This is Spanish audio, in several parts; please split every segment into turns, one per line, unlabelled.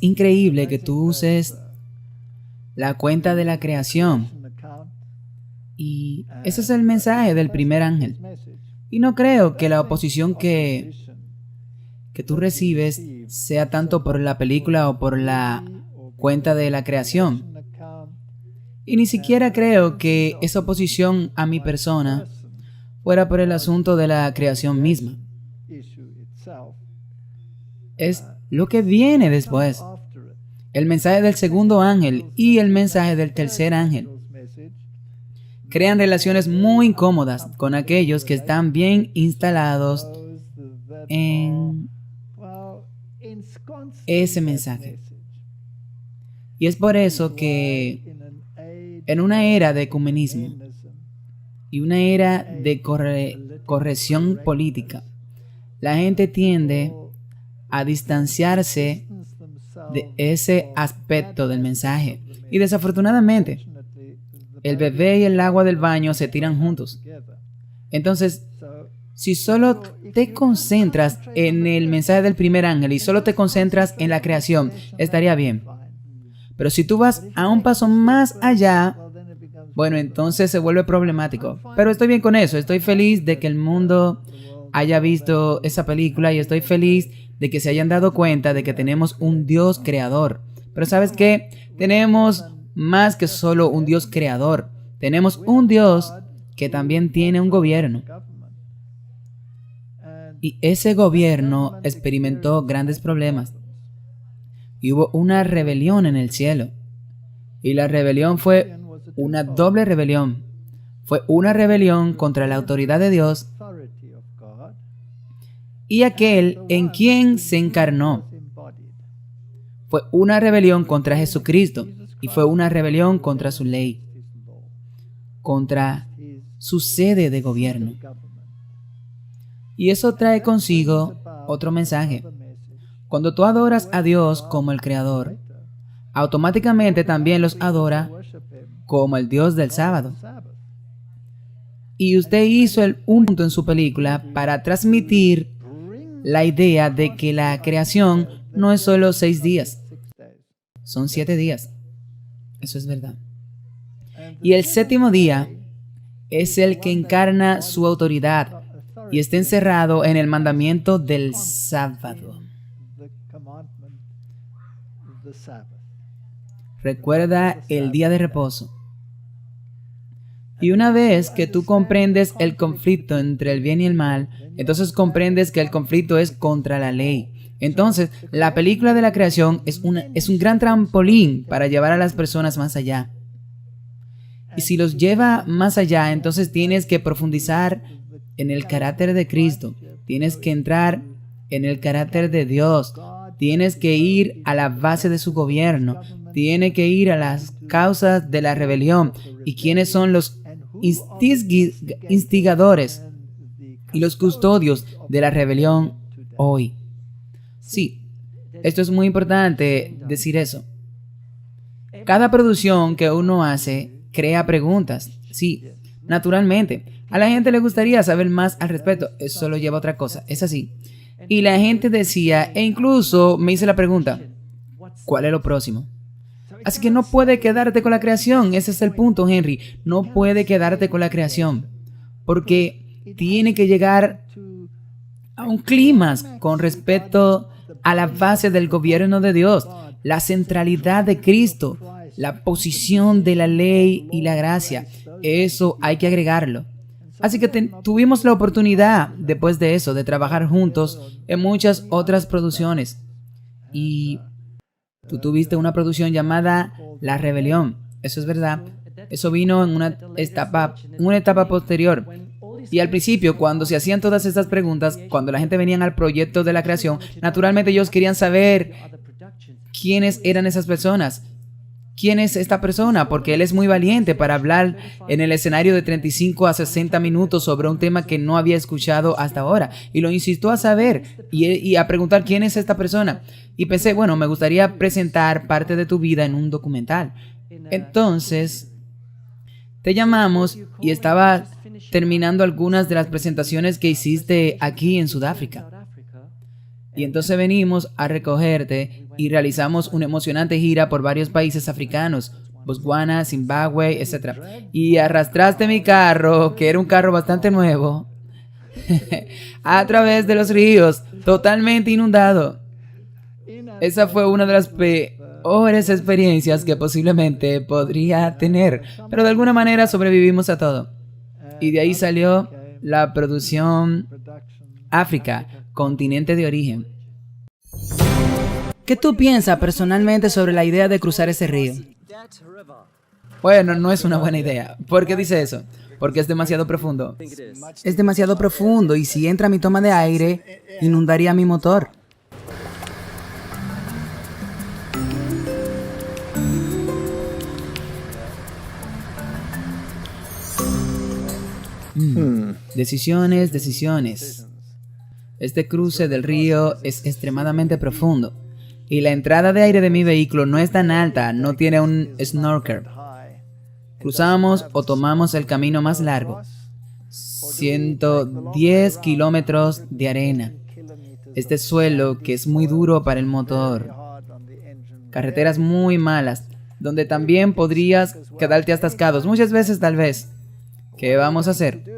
increíble que tú uses la cuenta de la creación. Y ese es el mensaje del primer ángel. Y no creo que la oposición que tú recibes sea tanto por la película o por la cuenta de la creación. Y ni siquiera creo que esa oposición a mi persona fuera por el asunto de la creación misma. Es lo que viene después. El mensaje del segundo ángel y el mensaje del tercer ángel crean relaciones muy incómodas con aquellos que están bien instalados en ese mensaje. Y es por eso que en una era de ecumenismo y una era de corrección política, la gente tiende a distanciarse de ese aspecto del mensaje. Y desafortunadamente, el bebé y el agua del baño se tiran juntos. Entonces, si solo te concentras en el mensaje del primer ángel y solo te concentras en la creación, estaría bien. Pero si tú vas a un paso más allá, bueno, entonces se vuelve problemático. Pero estoy bien con eso. Estoy feliz de que el mundo haya visto esa película y estoy feliz de que se hayan dado cuenta de que tenemos un Dios creador. Pero ¿sabes qué? Tenemos más que solo un Dios creador. Tenemos un Dios que también tiene un gobierno. Y ese gobierno experimentó grandes problemas. Y hubo una rebelión en el cielo. Y la rebelión fue una doble rebelión. Fue una rebelión contra la autoridad de Dios y aquel en quien se encarnó. Fue una rebelión contra Jesucristo y fue una rebelión contra su ley, contra su sede de gobierno. Y eso trae consigo otro mensaje. Cuando tú adoras a Dios como el Creador, automáticamente también los adora como el Dios del sábado. Y usted hizo un punto en su película para transmitir la idea de que la creación no es solo 6 días, son 7 días. Eso es verdad. Y el séptimo día es el que encarna su autoridad y está encerrado en el mandamiento del sábado. Recuerda el día de reposo. Y una vez que tú comprendes el conflicto entre el bien y el mal, entonces comprendes que el conflicto es contra la ley. Entonces, la película de la creación es un gran trampolín para llevar a las personas más allá. Y si los lleva más allá, entonces tienes que profundizar en el carácter de Cristo. Tienes que entrar en el carácter de Dios. Tienes que ir a la base de su gobierno. Tienes que ir a las causas de la rebelión. ¿Y quiénes son los instigadores y los custodios de la rebelión hoy? Sí, esto es muy importante decir eso. Cada producción que uno hace crea preguntas. Sí, naturalmente. A la gente le gustaría saber más al respecto. Eso lo lleva a otra cosa. Es así. Y la gente decía, e incluso me hice la pregunta, ¿cuál es lo próximo? Así que no puede quedarte con la creación. Ese es el punto, Henry. No puede quedarte con la creación. Porque tiene que llegar a un clímax con respecto a la base del gobierno de Dios, la centralidad de Cristo, la posición de la ley y la gracia. Eso hay que agregarlo. Así que tuvimos la oportunidad, después de eso, de trabajar juntos en muchas otras producciones. Y tú tuviste una producción llamada La Rebelión. Eso es verdad. Eso vino en una etapa posterior. Y al principio, cuando se hacían todas estas preguntas, cuando la gente venía al proyecto de la creación, naturalmente ellos querían saber quiénes eran esas personas. ¿Quién es esta persona? Porque él es muy valiente para hablar en el escenario de 35 a 60 minutos sobre un tema que no había escuchado hasta ahora. Y lo insistió a saber y a preguntar quién es esta persona. Y pensé, bueno, me gustaría presentar parte de tu vida en un documental. Entonces, te llamamos y estaba terminando algunas de las presentaciones que hiciste aquí en Sudáfrica. Y entonces venimos a recogerte y realizamos una emocionante gira por varios países africanos, Botswana, Zimbabue, etc. Y arrastraste mi carro, que era un carro bastante nuevo, a través de los ríos, totalmente inundado. Esa fue una de las peores experiencias que posiblemente podría tener, pero de alguna manera sobrevivimos a todo. Y de ahí salió la producción África, continente de origen. ¿Qué tú piensas personalmente sobre la idea de cruzar ese río? Bueno, no es una buena idea. ¿Por qué dice eso? Porque es demasiado profundo. Es demasiado profundo y si entra mi toma de aire, inundaría mi motor. Decisiones, decisiones. Este cruce del río es extremadamente profundo y la entrada de aire de mi vehículo no es tan alta, no tiene un snorkel. Cruzamos o tomamos el camino más largo, 110 kilómetros de arena. Este suelo que es muy duro para el motor. Carreteras muy malas, donde también podrías quedarte atascados, muchas veces tal vez. ¿Qué vamos a hacer?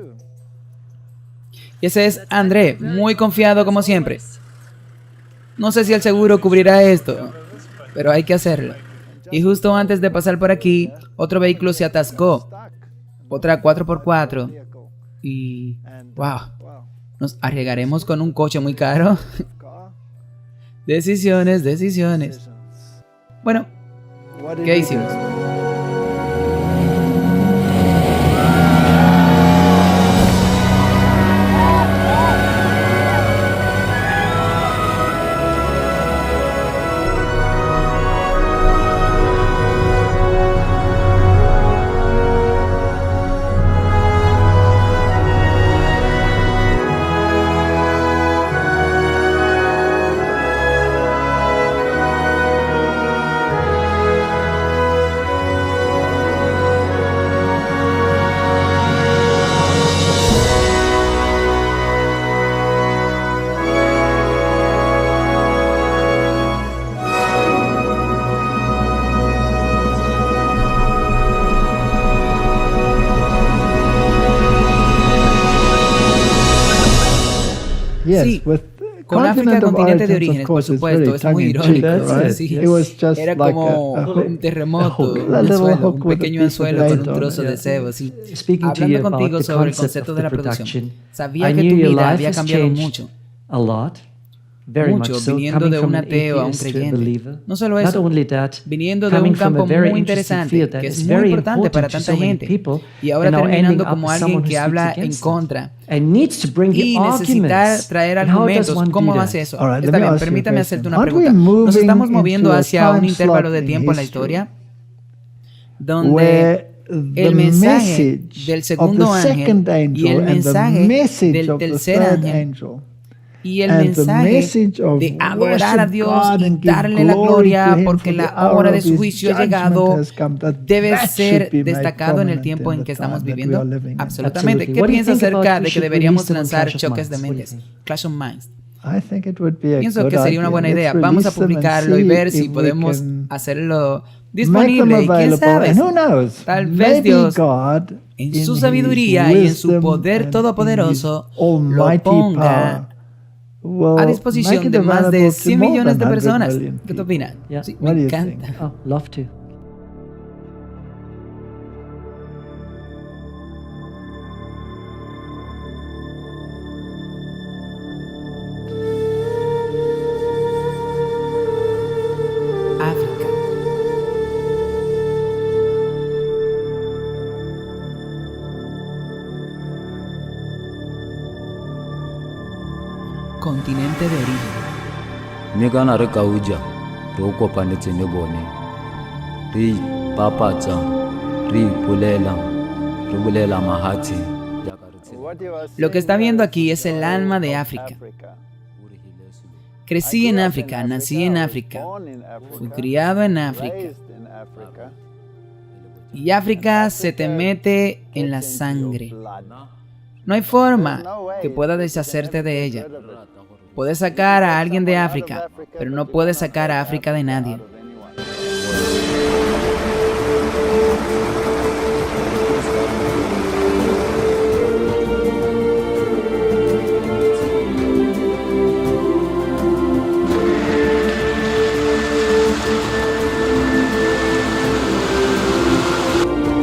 Y ese es André, muy confiado como siempre. No sé si el seguro cubrirá esto, pero hay que hacerlo. Y justo antes de pasar por aquí, otro vehículo se atascó. Otra 4x4. Y... ¡wow! ¿Nos arriesgaremos con un coche muy caro? Decisiones, decisiones. Bueno, ¿qué hicimos? Sí, con África, continente de orígenes, por supuesto, es muy irónico. Sí, era como un terremoto, un pequeño anzuelo con un trozo de cebo. Sí. Hablando contigo sobre el concepto de la producción, sabía que tu vida había cambiado mucho. Mucho, viniendo de un ateo a un creyente. No solo eso, viniendo de un campo muy interesante, que es muy importante para tanta gente, y ahora terminando como alguien que habla en contra, y necesitar traer argumentos. ¿Cómo hace eso? Está bien, permítame hacerte una pregunta. ¿Nos estamos moviendo hacia un intervalo de tiempo en la historia donde el mensaje del segundo ángel y el mensaje del tercer ángel y el mensaje de adorar a Dios y darle la gloria porque la hora de su juicio ha llegado debe ser destacado en el tiempo en que estamos viviendo? Absolutamente. ¿Qué piensas acerca de que deberíamos lanzar choques de mentes? Clash of Minds. Pienso que sería una buena idea. Vamos a publicarlo y ver si podemos hacerlo disponible. Y quién sabe, tal vez Dios, en su sabiduría y en su poder todopoderoso, lo ponga a disposición de más de 100 millones de personas. ¿Qué te opinas? Sí, me encanta. África. Continente de origen.
Megana re kauja ro kopanetse ne bone ri papatsa ri bulela mahati.
Lo que está viendo aquí es el alma de África. Crecí en África, nací en África, fui criado en África. Y África se te mete en la sangre. No hay forma que pueda deshacerte de ella. Puedes sacar a alguien de África, pero no puedes sacar a África de nadie.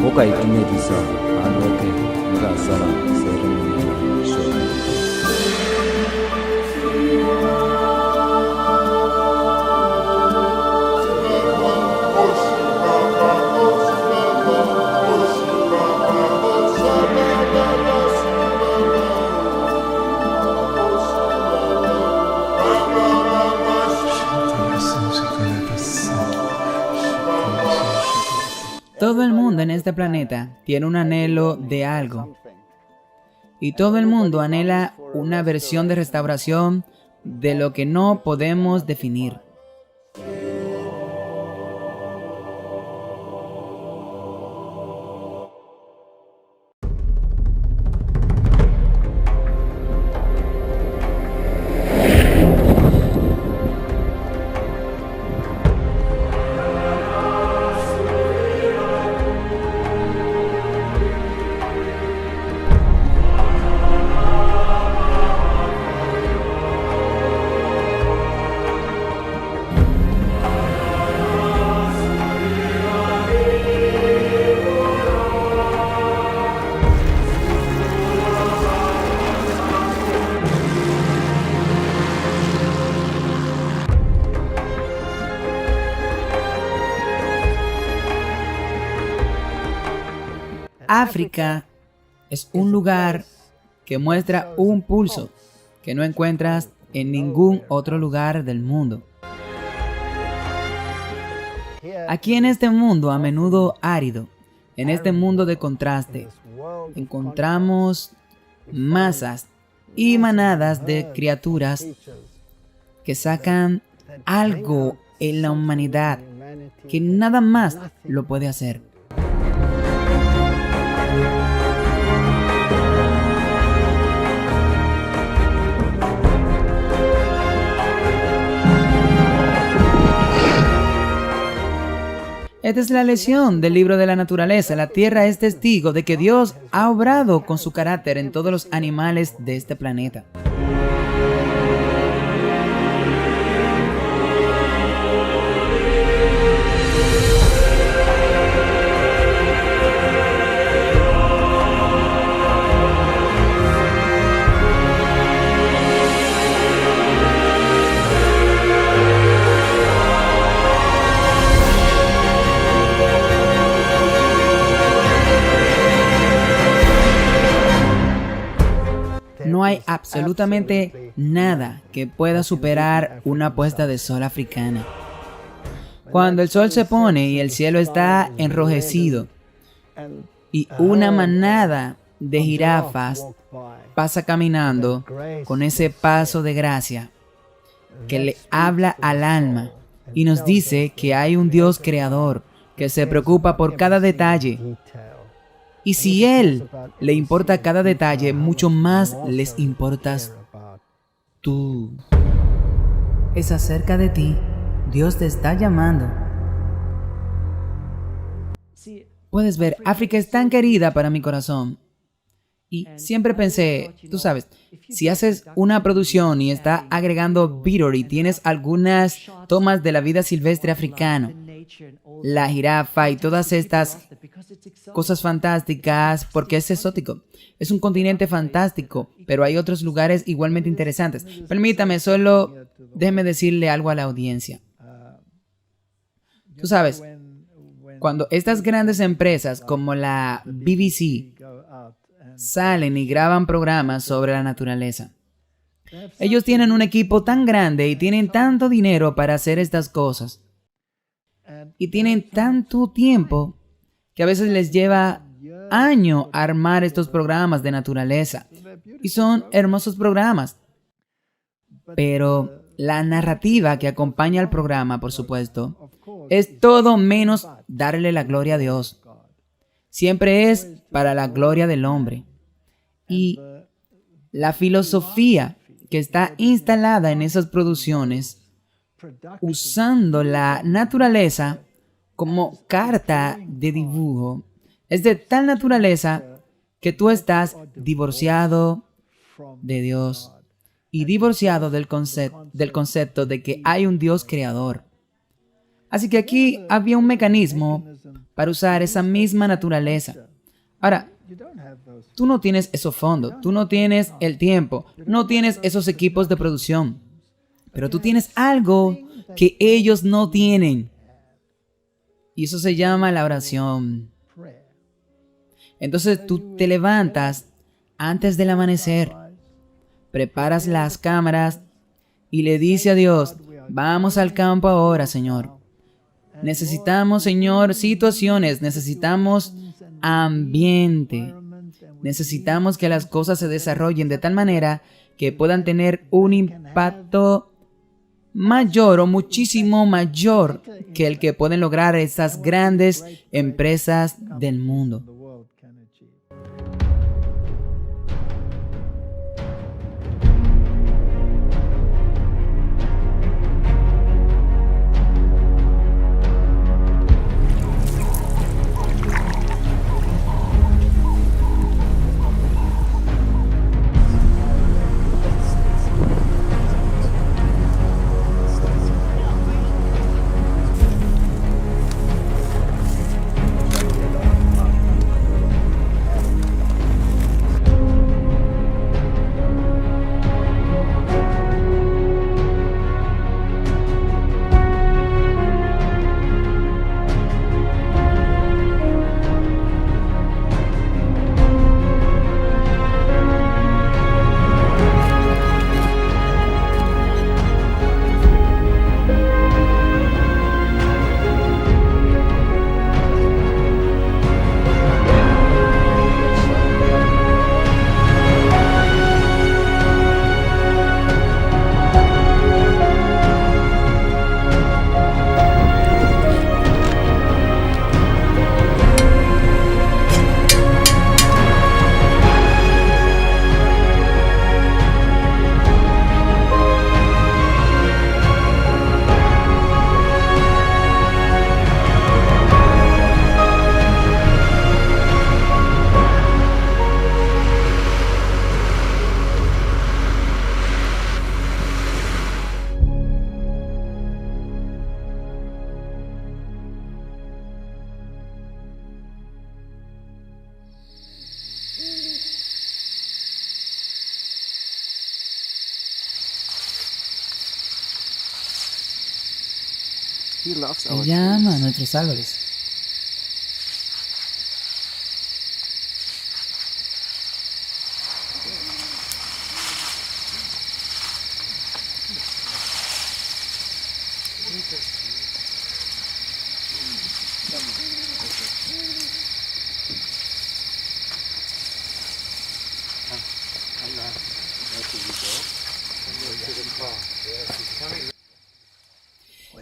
Ukaitumedisa aloke ngasala seremoni show.
Todo el mundo en este planeta tiene un anhelo de algo. Y todo el mundo anhela una versión de restauración de lo que no podemos definir. África es un lugar que muestra un pulso que no encuentras en ningún otro lugar del mundo. Aquí en este mundo a menudo árido, en este mundo de contraste, encontramos masas y manadas de criaturas que sacan algo en la humanidad que nada más lo puede hacer. Esta es la lección del libro de la naturaleza. La tierra es testigo de que Dios ha obrado con su carácter en todos los animales de este planeta. No hay absolutamente nada que pueda superar una puesta de sol africana. Cuando el sol se pone y el cielo está enrojecido y una manada de jirafas pasa caminando con ese paso de gracia que le habla al alma y nos dice que hay un Dios creador que se preocupa por cada detalle. Y si Él le importa cada detalle, mucho más les importas tú. Es acerca de ti. Dios te está llamando. Puedes ver, África es tan querida para mi corazón. Y siempre pensé, tú sabes, si haces una producción y está agregando vídeo y tienes algunas tomas de la vida silvestre africana, la jirafa y todas estas cosas fantásticas, porque es exótico. Es un continente fantástico, pero hay otros lugares igualmente interesantes. Permítame, solo déjeme decirle algo a la audiencia. Tú sabes, cuando estas grandes empresas como la BBC salen y graban programas sobre la naturaleza, ellos tienen un equipo tan grande y tienen tanto dinero para hacer estas cosas. Y tienen tanto tiempo que a veces les lleva años armar estos programas de naturaleza. Y son hermosos programas. Pero la narrativa que acompaña al programa, por supuesto, es todo menos darle la gloria a Dios. Siempre es para la gloria del hombre. Y la filosofía que está instalada en esas producciones, usando la naturaleza como carta de dibujo, es de tal naturaleza que tú estás divorciado de Dios y divorciado del concepto de que hay un Dios creador. Así que aquí había un mecanismo para usar esa misma naturaleza. Ahora, tú no tienes esos fondos, tú no tienes el tiempo, no tienes esos equipos de producción, pero tú tienes algo que ellos no tienen. Y eso se llama la oración. Entonces tú te levantas antes del amanecer, preparas las cámaras y le dices a Dios, vamos al campo ahora, Señor. Necesitamos, Señor, situaciones, necesitamos ambiente. Necesitamos que las cosas se desarrollen de tal manera que puedan tener un impacto mayor o muchísimo mayor que el que pueden lograr estas grandes empresas del mundo. Él llama a nuestros árboles.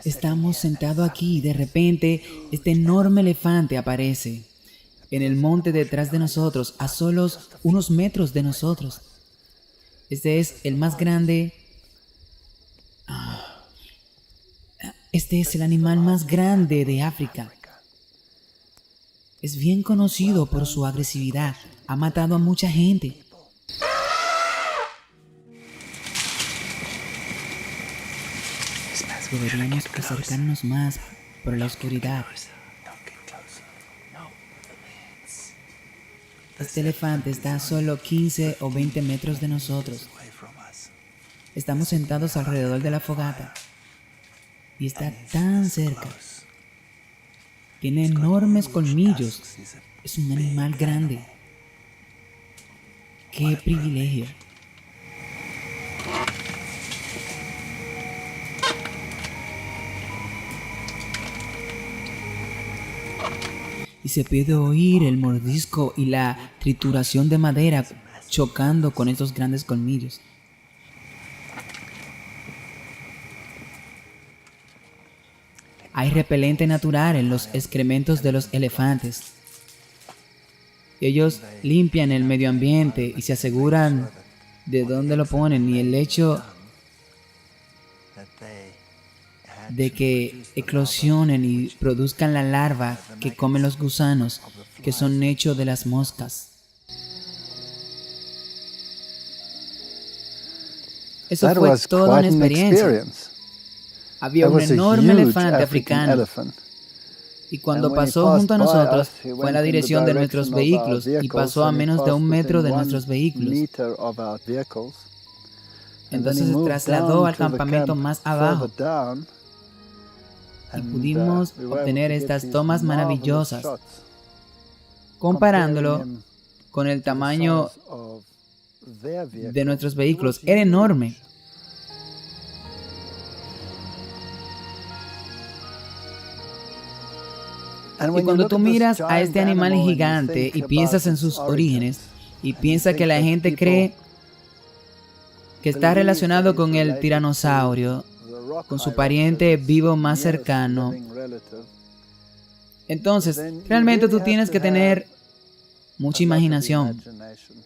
Estamos sentados aquí y de repente este enorme elefante aparece en el monte detrás de nosotros, a solos unos metros de nosotros. Este es el más grande. Este es el animal más grande de África. Es bien conocido por su agresividad. Ha matado a mucha gente. Deberíamos acercarnos más por la oscuridad. Este elefante está a solo 15 o 20 metros de nosotros. Estamos sentados alrededor de la fogata y está tan cerca. Tiene enormes colmillos. Es un animal grande. ¡Qué privilegio! Y se puede oír el mordisco y la trituración de madera chocando con estos grandes colmillos. Hay repelente natural en los excrementos de los elefantes. Y ellos limpian el medio ambiente y se aseguran de dónde lo ponen. Y el hecho de que eclosionen y produzcan la larva que comen los gusanos, que son hechos de las moscas. Eso
That
fue
was
toda una
quite an
experiencia.
experience.
Había
That
un
was a
enorme
huge
elefante
African
africano.
elephant.
Y cuando
And when he
pasó
passed
junto a
by
nosotros,
us, he
fue en
went
la
in the
dirección de
direction
nuestros
of our
vehículos y
vehicles,
pasó a
and he
menos de
passed
1 metro
within
de
1
nuestros vehículos.
meter of our vehicles. And then
Entonces
he
se
moved
trasladó
down
al
to the
campamento
camp
más abajo
further down,
y
and,
pudimos
we were able
obtener
to get
estas
these
tomas
marvelous
maravillosas,
shots,
comparándolo
comparing him
con el
to the
tamaño
size of their
de
vehicle.
nuestros
It
vehículos.
was
Era enorme.
huge. And
Y
when you
cuando
look
tú
at this
miras a
giant
este animal
animal and you
gigante
think
y
about
piensas en
its
sus
origins,
orígenes y
and you
piensa
think
que la
that
gente
people
cree que está
believe
relacionado
that
con
it's
el
related
tiranosaurio,
to the rock
con su
hyrax,
pariente
its
vivo más
nearest
cercano,
living relative,
entonces
then you
realmente
really
tú
have
tienes
to
que tener
have
mucha
a lot of
imaginación.
imagination.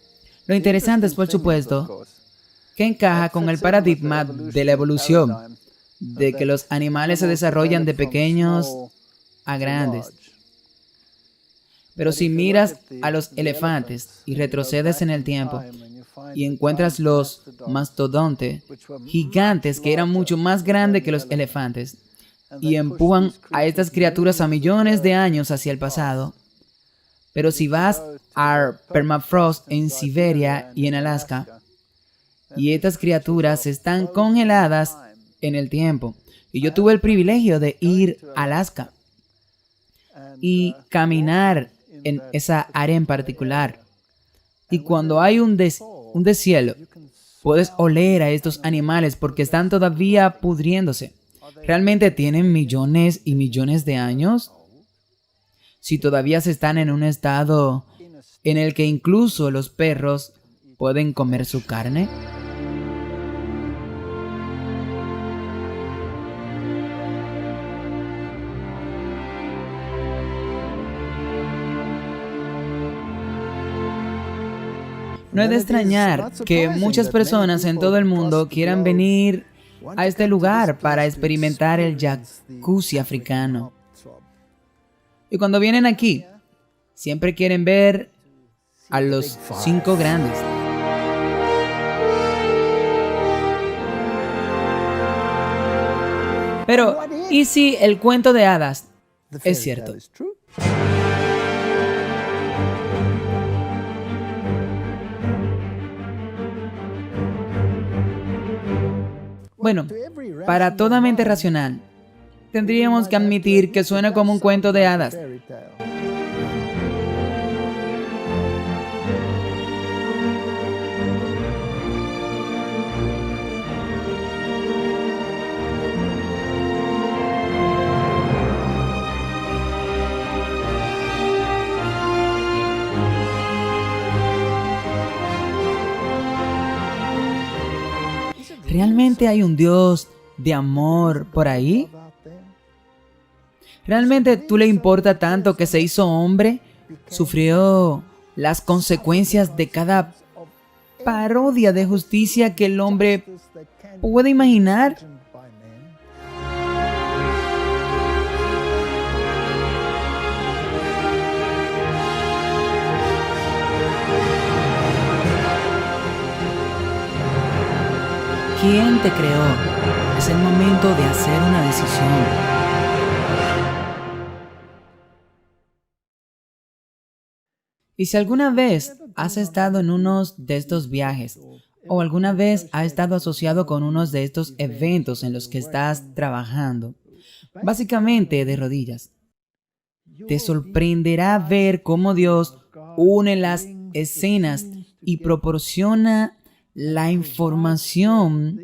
Lo interesante es, por
Interesting thing is, of
supuesto,
course,
que encaja
that
con el
fits in with the
paradigma de la
evolutionary
evolución,
paradigm
de que
that
los animales se
animals
desarrollan de
develop from
pequeños
small
a
to
grandes.
large.
Pero
But
si
if you look
miras
at the
a los elefantes
elephants,
y
and you go
retrocedes
back
en el
in
tiempo
time and you find
y
the
encuentras
giant
los
mastodons,
mastodontes
which were
gigantes que eran
much
mucho
larger
más grandes
than
que
the
los
elephant.
elefantes
And
y
they pushed
empujan
these
a estas
creatures
criaturas a
millions of
millones de
years
años hacia el pasado. Pero si
If you
vas
go to
al
the
permafrost en
Siberia
Siberia
and
y en
in
Alaska,
then
y
these
estas
creatures
criaturas
are
están
frozen
congeladas
in time.
en el tiempo. Y yo tuve el privilegio de ir a Alaska
And,
y caminar
walking
en
that
esa área en particular. Y
And
cuando
when
hay
there
un
is fall,
deshielo,
you can
puedes
smell
oler a
the
estos
animals
animales porque
because
están todavía pudriéndose. ¿Realmente tienen millones y millones de años? Si todavía se están en un estado en el que incluso los perros pueden comer su carne. No es de extrañar que muchas personas en todo el mundo quieran venir a este lugar para experimentar el jacuzzi africano. Y cuando vienen aquí, siempre quieren ver a los 5 grandes. Pero, ¿y si el cuento de hadas es cierto? Bueno, para toda mente racional, tendríamos que admitir que suena como un cuento de hadas. ¿Realmente hay un Dios de amor por ahí? ¿Realmente tú le importa tanto que se hizo hombre? ¿Sufrió las consecuencias de cada parodia de justicia que el hombre puede imaginar? ¿Quién te creó? Es el momento de hacer una decisión. Y si alguna vez has estado en uno de estos viajes o alguna vez has estado asociado con uno de estos eventos en los que estás trabajando, básicamente de rodillas, te sorprenderá ver cómo Dios une las escenas y proporciona la información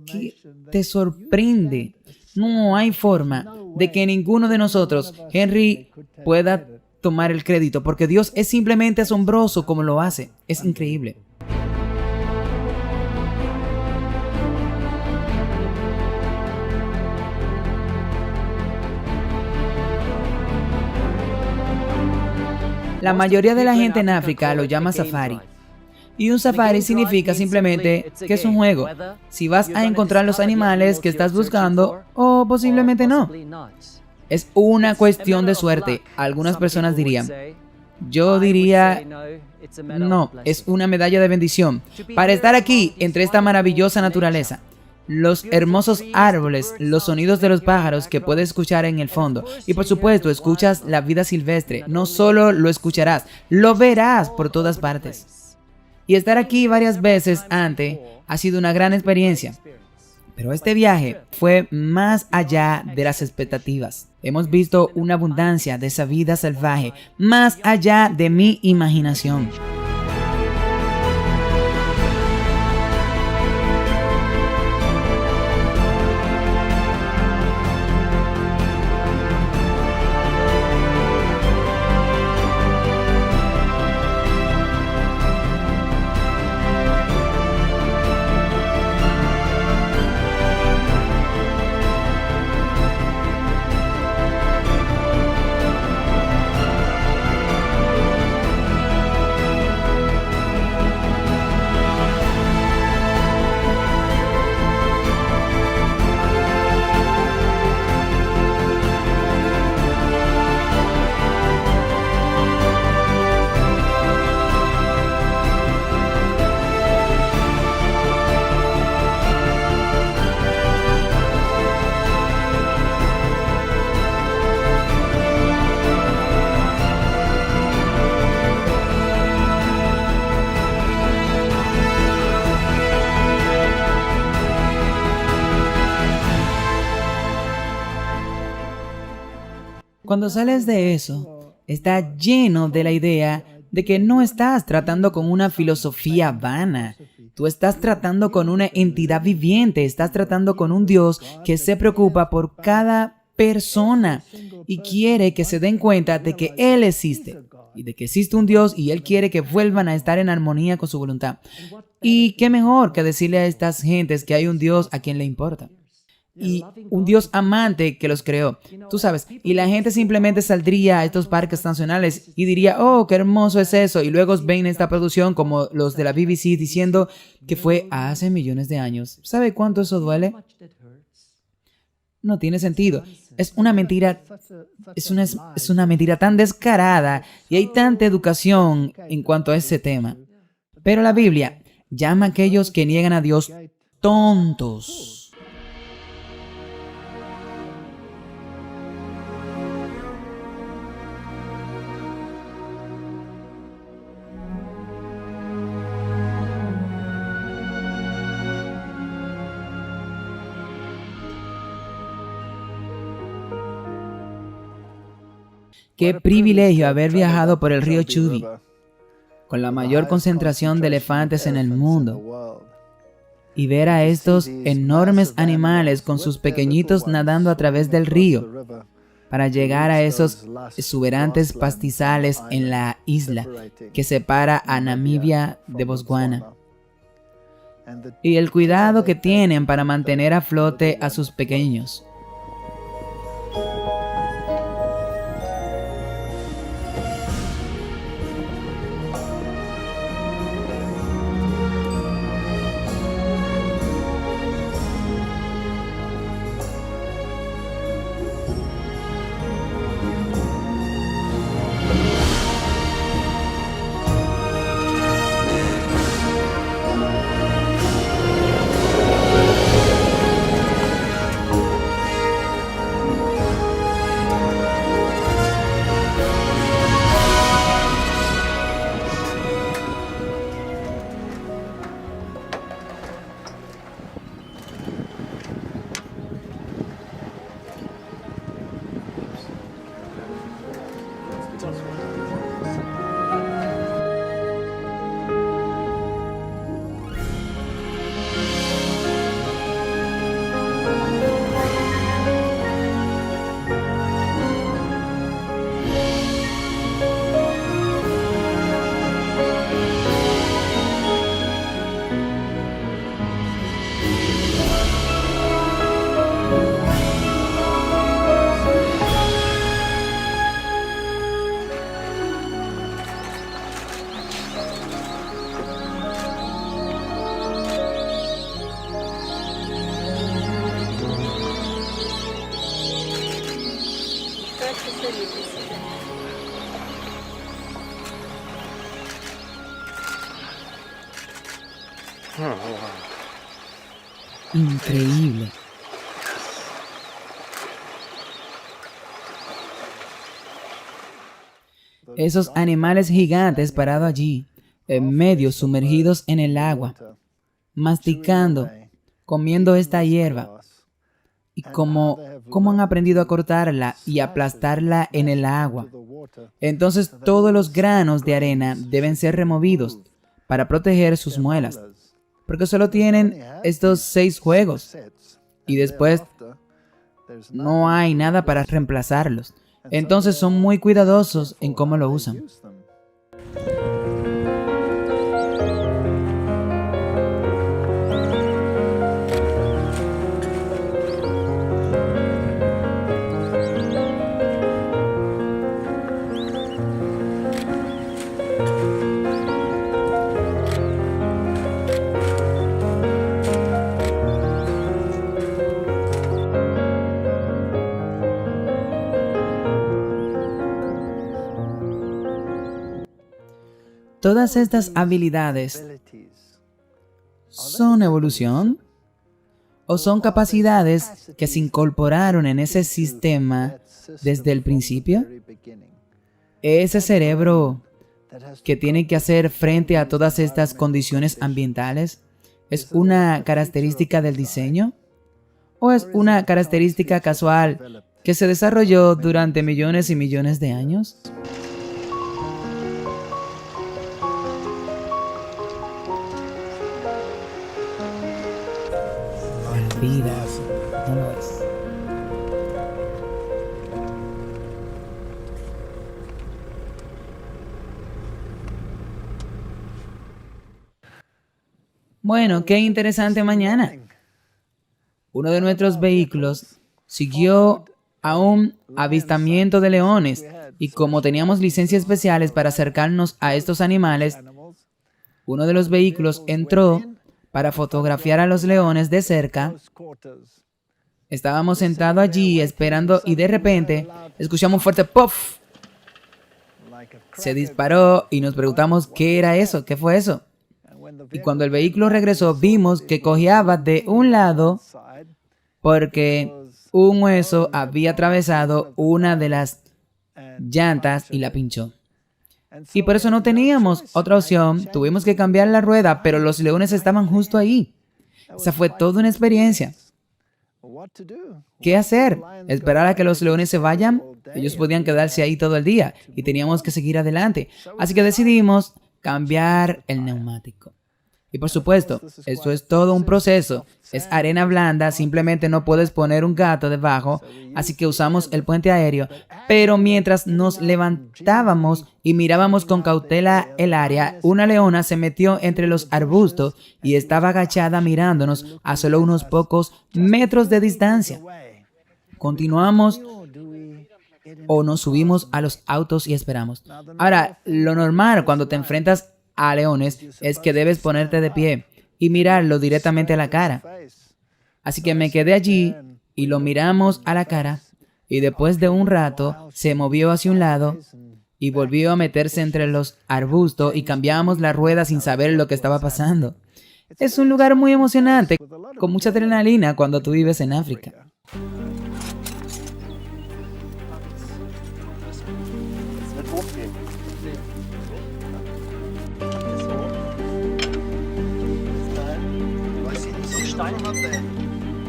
que te sorprende. No hay forma de que ninguno de nosotros, Henry, pueda tomar el crédito, porque Dios es simplemente asombroso como lo hace. Es increíble. La mayoría de la gente en África lo llama safari. Y un safari significa simplemente que es un juego. Si vas a encontrar los animales que estás buscando o posiblemente no. Es una cuestión de suerte. Algunas personas dirían. Yo diría, no, es una medalla de bendición. Para estar aquí, entre esta maravillosa naturaleza. Los hermosos árboles, los sonidos de los pájaros que puedes escuchar en el fondo. Y por supuesto, escuchas la vida silvestre. No solo lo escucharás, lo verás por todas partes. Y estar aquí varias veces antes ha sido una gran experiencia. Pero este viaje fue más allá de las expectativas. Hemos visto una abundancia de esa vida salvaje, más allá de mi imaginación. Cuando sales de eso, está lleno de la idea de que no estás tratando con una filosofía vana. Tú estás tratando con una entidad viviente, estás tratando con un Dios que se preocupa por cada persona y quiere que se den cuenta de que Él existe y de que existe un Dios y Él quiere que vuelvan a estar en armonía con su voluntad. Y qué mejor que decirle a estas gentes que hay un Dios a quien le importa. Y un Dios amante que los creó, tú sabes, y la gente simplemente saldría a estos parques nacionales y diría, oh, qué hermoso es eso, y luego ven esta producción como los de la BBC diciendo que fue hace millones de años. ¿Sabe cuánto eso duele? No tiene sentido. Es una mentira, es una mentira tan descarada y hay tanta educación en cuanto a ese tema. Pero la Biblia llama a aquellos que niegan a Dios tontos. Qué privilegio haber viajado por el río Chudi, con la mayor concentración de elefantes en el mundo, y ver a estos enormes animales con sus pequeñitos nadando a través del río, para llegar a esos exuberantes pastizales en la isla que separa a Namibia de Botswana, y el cuidado que tienen para mantener a flote a sus pequeños. Increíble. Esos animales gigantes parados allí, en medio, sumergidos en el agua, masticando, comiendo esta hierba. Y cómo han aprendido a cortarla y aplastarla en el agua. Entonces todos los granos de arena deben ser removidos para proteger sus muelas, porque solo tienen estos 6 juegos y después no hay nada para reemplazarlos. Entonces son muy cuidadosos en cómo lo usan. Todas estas habilidades ¿son evolución? ¿O son capacidades que se incorporaron en ese sistema desde el principio? ¿Ese cerebro que tiene que hacer frente a todas estas condiciones ambientales es una característica del diseño? ¿O es una característica casual que se desarrolló durante millones y millones de años? Vida, no lo es. Bueno, qué interesante mañana. Uno de nuestros vehículos siguió a un avistamiento de leones y como teníamos licencias especiales para acercarnos a estos animales, uno de los vehículos entró para fotografiar a los leones de cerca. Estábamos sentados allí esperando y de repente escuchamos un fuerte ¡puff! Se disparó y nos preguntamos qué era eso, qué fue eso. Y cuando el vehículo regresó vimos que cojeaba de un lado porque un hueso había atravesado una de las llantas y la pinchó. Y por eso no teníamos otra opción, tuvimos que cambiar la rueda, pero los leones estaban justo ahí. Esa fue toda una experiencia. ¿Qué hacer? ¿Esperar a que los leones se vayan? Ellos podían quedarse ahí todo el día y teníamos que seguir adelante. Así que decidimos cambiar el neumático. Y por supuesto, esto es todo un proceso. Es arena blanda, simplemente no puedes poner un gato debajo, así que usamos el puente aéreo. Pero mientras nos levantábamos y mirábamos con cautela el área, una leona se metió entre los arbustos y estaba agachada mirándonos a solo unos pocos metros de distancia. Continuamos o nos subimos a los autos y esperamos. Ahora, lo normal cuando te enfrentas a leones es que debes ponerte de pie y mirarlo directamente a la cara. Así que me quedé allí y lo miramos a la cara y después de un rato se movió hacia un lado y volvió a meterse entre los arbustos y cambiamos la rueda sin saber lo que estaba pasando. Es un lugar muy emocionante, con mucha adrenalina cuando tú vives en África.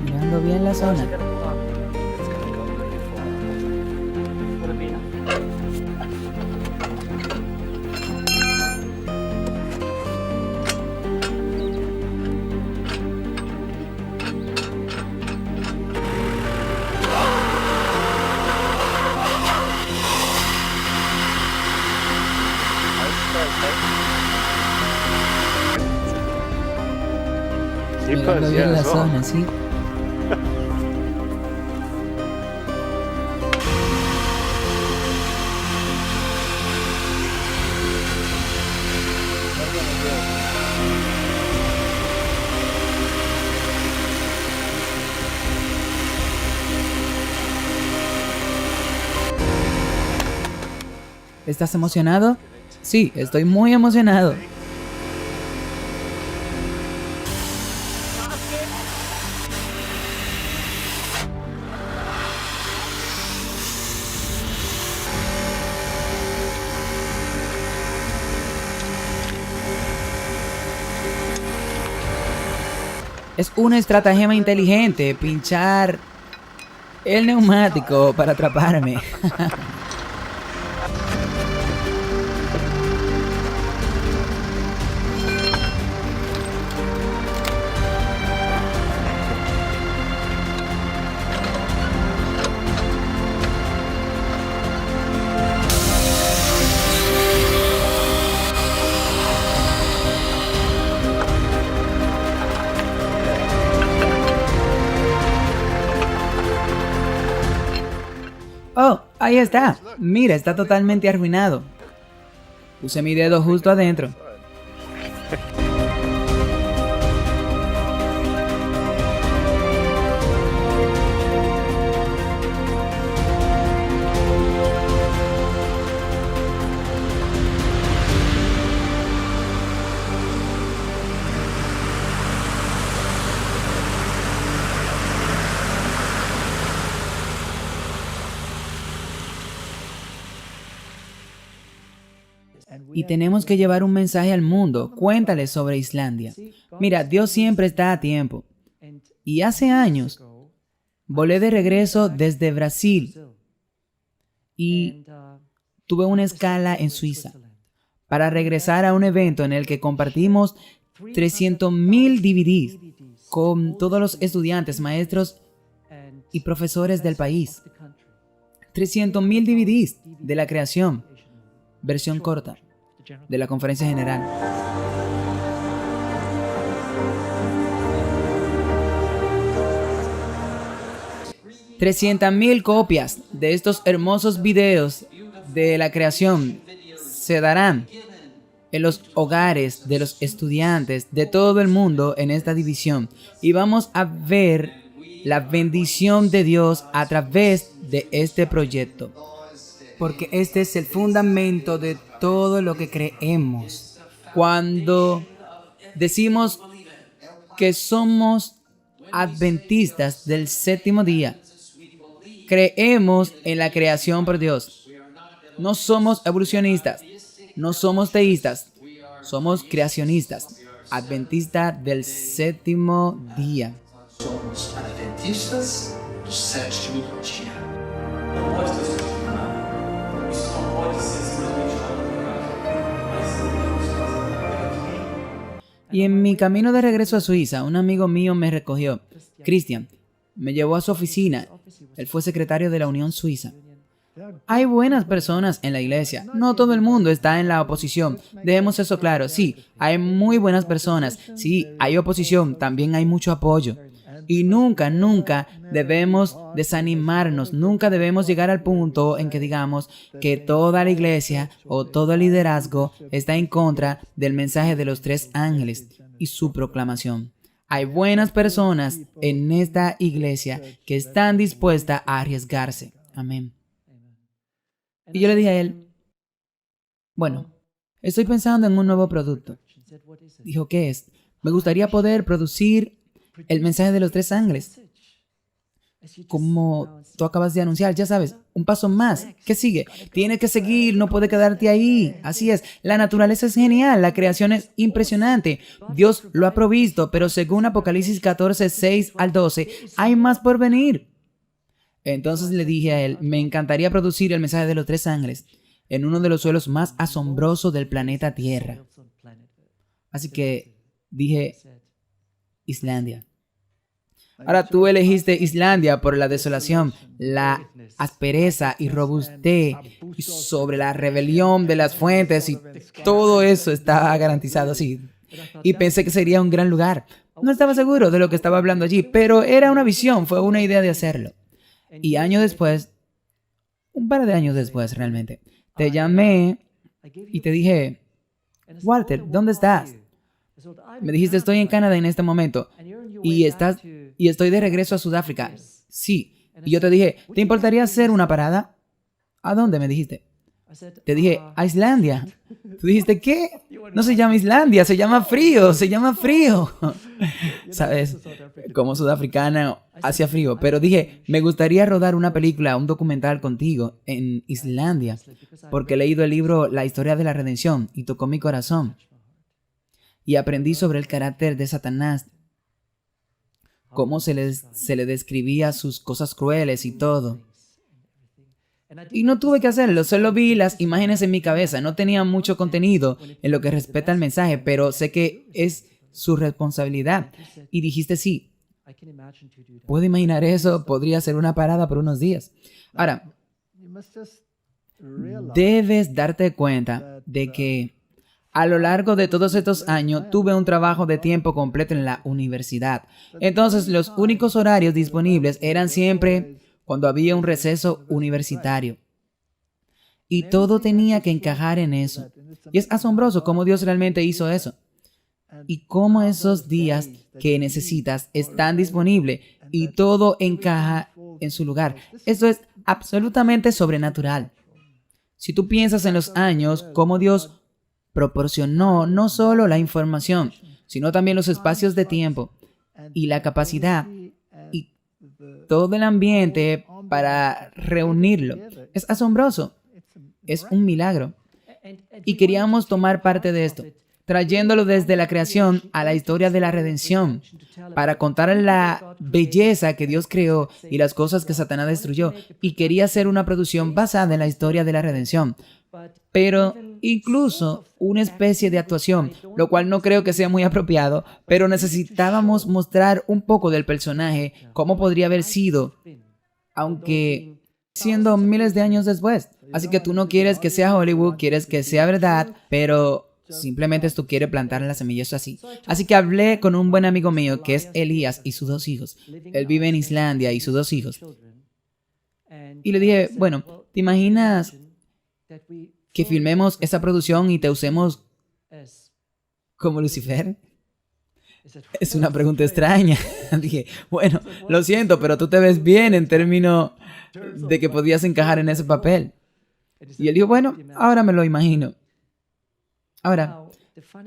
Mirando bien la zona. Mirando bien la zona, sí. ¿Estás emocionado? Sí, estoy muy emocionado. Es una estratagema inteligente pinchar el neumático para atraparme. Oh, ahí está. Mira, está totalmente arruinado. Puse mi dedo justo adentro. Y tenemos que llevar un mensaje al mundo. Cuéntale sobre Islandia. Mira, Dios siempre está a tiempo. Y hace años volé de regreso desde Brasil y tuve una escala en Suiza para regresar a un evento en el que compartimos 300,000 DVDs con todos los estudiantes, maestros y profesores del país. 300,000 DVDs de la creación, versión corta, de la conferencia general. $300,000 copias de estos hermosos videos de la creación se darán en los hogares de los estudiantes de todo el mundo en esta división. Y vamos a ver la bendición de Dios a través de este proyecto. Porque este es el fundamento de todo lo que creemos. Cuando decimos que somos adventistas del séptimo día, creemos en la creación por Dios. No somos evolucionistas, no somos teístas, somos creacionistas, adventistas del séptimo día.
Somos adventistas do sétimo dia.
Y en mi camino de regreso a Suiza, un amigo mío me recogió. Cristian me llevó a su oficina. Él fue secretario de la Unión Suiza. Hay buenas personas en la iglesia. No todo el mundo está en la oposición. Dejemos eso claro. Sí, hay muy buenas personas. Sí, hay oposición. También hay mucho apoyo. Y nunca, nunca debemos desanimarnos. Nunca debemos llegar al punto en que digamos que toda la iglesia o todo el liderazgo está en contra del mensaje de los 3 ángeles y su proclamación. Hay buenas personas en esta iglesia que están dispuestas a arriesgarse. Amén. Y yo le dije a él, bueno, estoy pensando en un nuevo producto. Dijo, ¿qué es? Me gustaría poder producir el mensaje de los 3 ángeles. Como tú acabas de anunciar, ya sabes, un paso más. ¿Qué sigue? Tienes que seguir, no puedes quedarte ahí. Así es, la naturaleza es genial, la creación es impresionante. Dios lo ha provisto, pero según Apocalipsis 14, 6 al 12, hay más por venir. Entonces le dije a él, me encantaría producir el mensaje de los 3 ángeles en uno de los suelos más asombrosos del planeta Tierra. Así que dije, Islandia. Ahora tú elegiste Islandia por la desolación, la aspereza y robustez, y sobre la rebelión de las fuentes, y todo eso está garantizado así. Y pensé que sería un gran lugar. No estaba seguro de lo que estaba hablando allí, pero era una visión, fue una idea de hacerlo. Y años después, un par de años después realmente, te llamé y te dije, Walter, ¿dónde estás? Me dijiste, estoy en Canadá en este momento y estoy de regreso a Sudáfrica. Sí. Y yo te dije, ¿te importaría hacer una parada? ¿A dónde? Me dijiste. Te dije, a Islandia. Tú dijiste, ¿qué? No se llama Islandia, se llama frío, se llama frío. ¿Sabes? Como sudafricana hacía frío. Pero dije, me gustaría rodar una película, un documental contigo en Islandia. Porque he leído el libro La historia de la redención y tocó mi corazón. Y aprendí sobre el carácter de Satanás. cómo se le describía sus cosas crueles y todo. Y no tuve que hacerlo, solo vi las imágenes en mi cabeza. No tenía mucho contenido en lo que respecta al mensaje, pero sé que es su responsabilidad. Y dijiste sí. Puedo imaginar eso, podría ser una parada por unos días. Ahora,
You must just realize
debes darte cuenta de que a lo largo de todos estos años tuve un trabajo de tiempo completo en la universidad. Entonces los únicos horarios disponibles eran siempre cuando había un receso universitario. Y todo tenía que encajar en eso. Y es asombroso cómo Dios realmente hizo eso. Y cómo esos días que necesitas están disponibles y todo encaja en su lugar. Esto es absolutamente sobrenatural. Si tú piensas en los años, cómo Dios proporcionó no solo la información, sino también los espacios de tiempo y la capacidad y todo el ambiente para reunirlo. Es asombroso. Es un milagro. Y queríamos tomar parte de esto, trayéndolo desde la creación a la historia de la redención, para contar la belleza que Dios creó y las cosas que Satanás destruyó. Y quería hacer una producción basada en la historia de la redención, pero incluso una especie de actuación, lo cual no creo que sea muy apropiado, pero necesitábamos mostrar un poco del personaje, cómo podría haber sido, aunque siendo miles de años después. Así que tú no quieres que sea Hollywood, quieres que sea verdad, pero simplemente tú quieres plantar las semillas así. Así que hablé con un buen amigo mío que es Elías y sus 2 hijos. Él vive en Islandia y sus 2 hijos. Y le dije, bueno, ¿te imaginas que filmemos esa producción y te usemos como Lucifer? Es una pregunta extraña. Dije, bueno, lo siento, pero tú te ves bien en términos de que podías encajar en ese papel. Y él dijo, bueno, ahora me lo imagino. Ahora,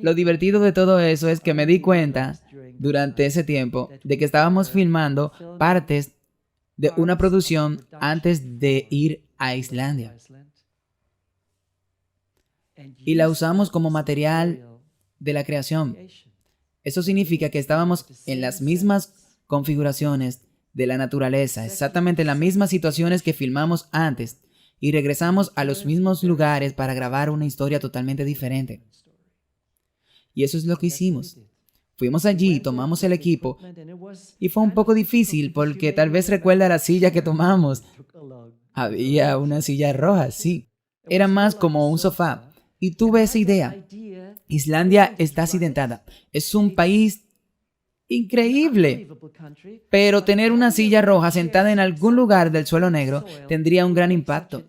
lo divertido de todo eso es que me di cuenta durante ese tiempo de que estábamos filmando partes de una producción antes de ir a Islandia. Y la usamos como material de la creación. Eso significa que estábamos en las mismas configuraciones de la naturaleza, exactamente en las mismas situaciones que filmamos antes, y regresamos a los mismos lugares para grabar una historia totalmente diferente. Y eso es lo que hicimos. Fuimos allí, tomamos el equipo, y fue un poco difícil porque tal vez recuerda la silla que tomamos. Había una silla roja, sí. Era más como un sofá. Y tuve esa idea. Islandia está accidentada. Es un país increíble. Pero tener una silla roja sentada en algún lugar del suelo negro tendría un gran impacto.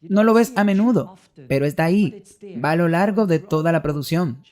No lo ves a menudo, pero está ahí. Va a lo largo de toda la producción.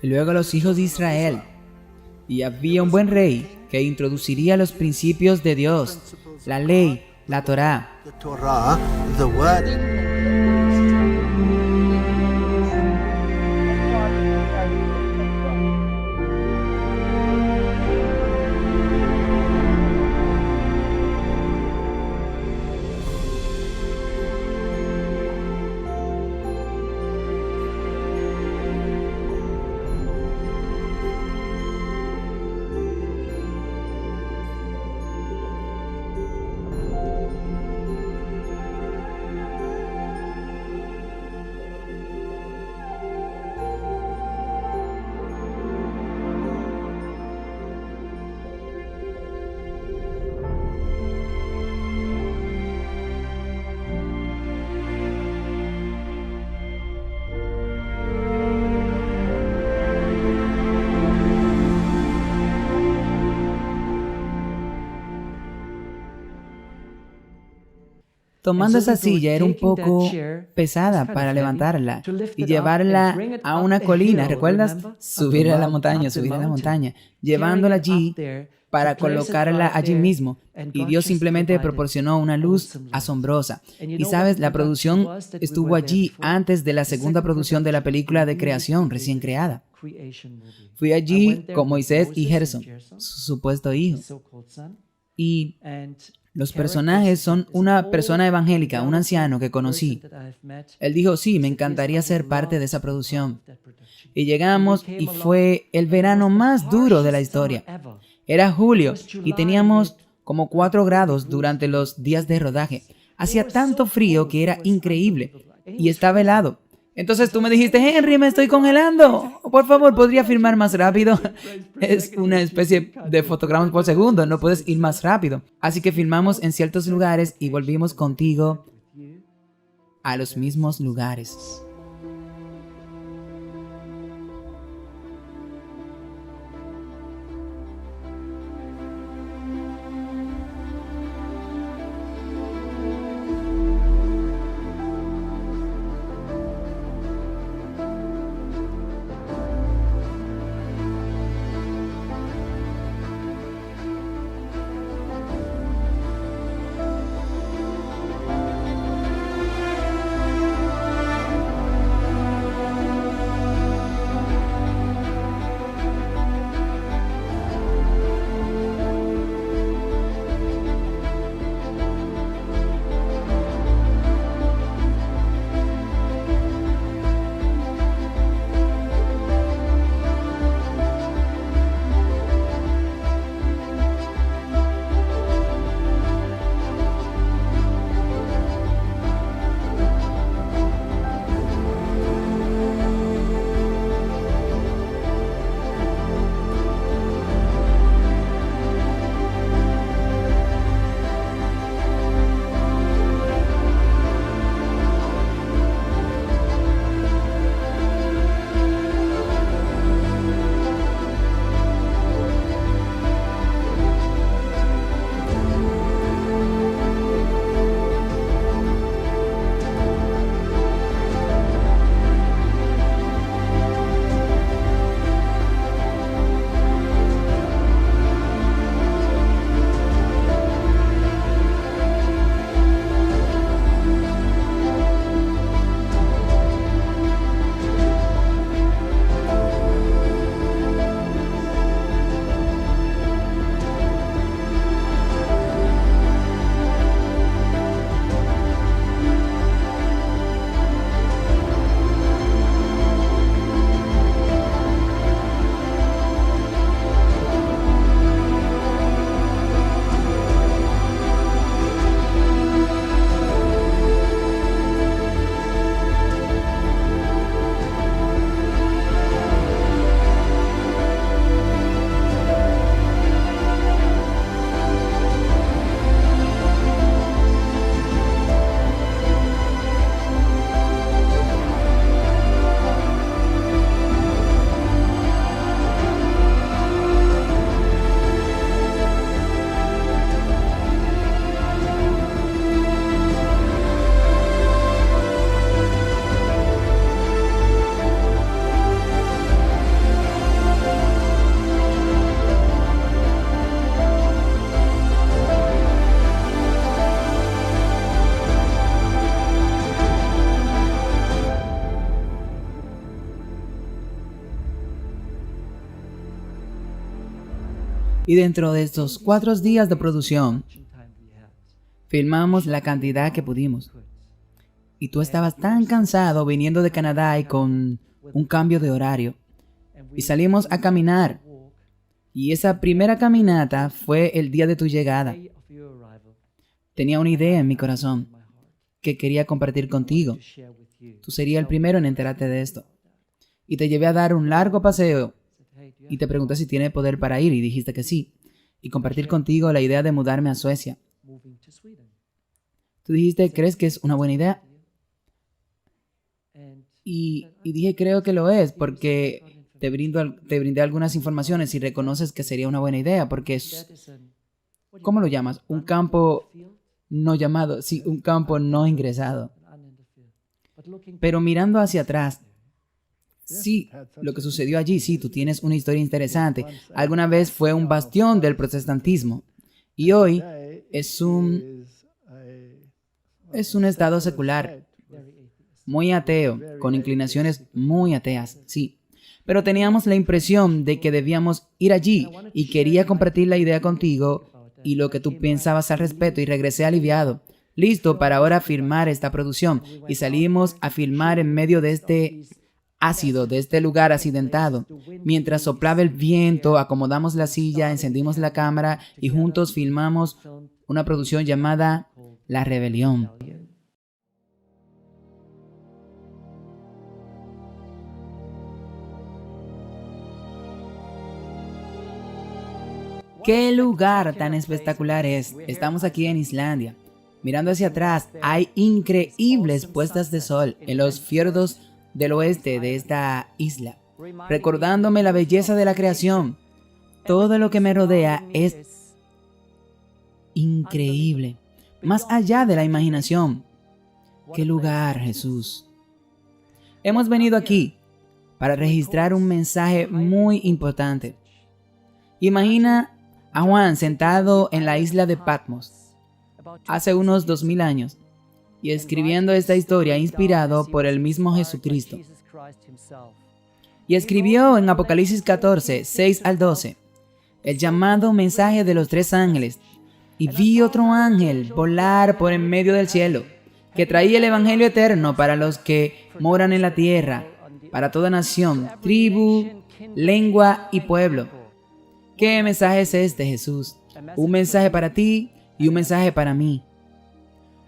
Y luego los hijos de Israel. Y había un buen rey que introduciría los principios de Dios, la ley, la Torá.
the Torah, the word.
Tomando esa silla era un poco pesada para levantarla y llevarla a una colina, ¿recuerdas? Subir a la montaña, llevándola allí para colocarla allí mismo. Y Dios simplemente proporcionó una luz asombrosa. Y sabes, la producción estuvo allí antes de la segunda producción de la película de creación recién creada. Fui allí con Moisés y Gerson, su supuesto hijo. Y los personajes son una persona evangélica, un anciano que conocí. Él dijo, sí, me encantaría ser parte de esa producción. Y llegamos y fue el verano más duro de la historia. Era julio y teníamos como 4 grados durante los días de rodaje. Hacía tanto frío que era increíble y estaba helado. Entonces tú me dijiste, Henry, me estoy congelando. Por favor, ¿podría filmar más rápido? Es una especie de fotogramas por segundo, no puedes ir más rápido. Así que filmamos en ciertos lugares y volvimos contigo a los mismos lugares. Y dentro de estos 4 días de producción, filmamos la cantidad que pudimos. Y tú estabas tan cansado viniendo de Canadá y con un cambio de horario. Y salimos a caminar. Y esa primera caminata fue el día de tu llegada. Tenía una idea en mi corazón que quería compartir contigo. Tú serías el primero en enterarte de esto. Y te llevé a dar un largo paseo. Y te pregunté si tiene poder para ir y dijiste que sí. Y compartir contigo la idea de mudarme a Suecia. Tú dijiste, ¿crees que es una buena idea? Y dije, creo que lo es, porque te brindé algunas informaciones y reconoces que sería una buena idea, porque es, ¿cómo lo llamas? Un campo no llamado, sí, un campo no ingresado. Pero mirando hacia atrás, sí, lo que sucedió allí, sí, tú tienes una historia interesante. Alguna vez fue un bastión del protestantismo y hoy es un estado secular, muy ateo, con inclinaciones muy ateas, sí. Pero teníamos la impresión de que debíamos ir allí y quería compartir la idea contigo y lo que tú pensabas al respecto y regresé aliviado, listo para ahora filmar esta producción y salimos a filmar en medio de este ácido, de este lugar accidentado. Mientras soplaba el viento, acomodamos la silla, encendimos la cámara y juntos filmamos una producción llamada La Rebelión. ¡Qué lugar tan espectacular es! Estamos aquí en Islandia. Mirando hacia atrás, hay increíbles puestas de sol en los fiordos del oeste de esta isla, recordándome la belleza de la creación. Todo lo que me rodea es increíble, más allá de la imaginación. ¡Qué lugar, Jesús! Hemos venido aquí para registrar un mensaje muy importante. Imagina a Juan sentado en la isla de Patmos hace unos 2000 años y escribiendo esta historia inspirado por el mismo Jesucristo. Y escribió en Apocalipsis 14, 6 al 12, el llamado mensaje de los 3 ángeles. Y vi otro ángel volar por en medio del cielo, que traía el evangelio eterno para los que moran en la tierra, para toda nación, tribu, lengua y pueblo. ¿Qué mensaje es este, Jesús? Un mensaje para ti y un mensaje para mí.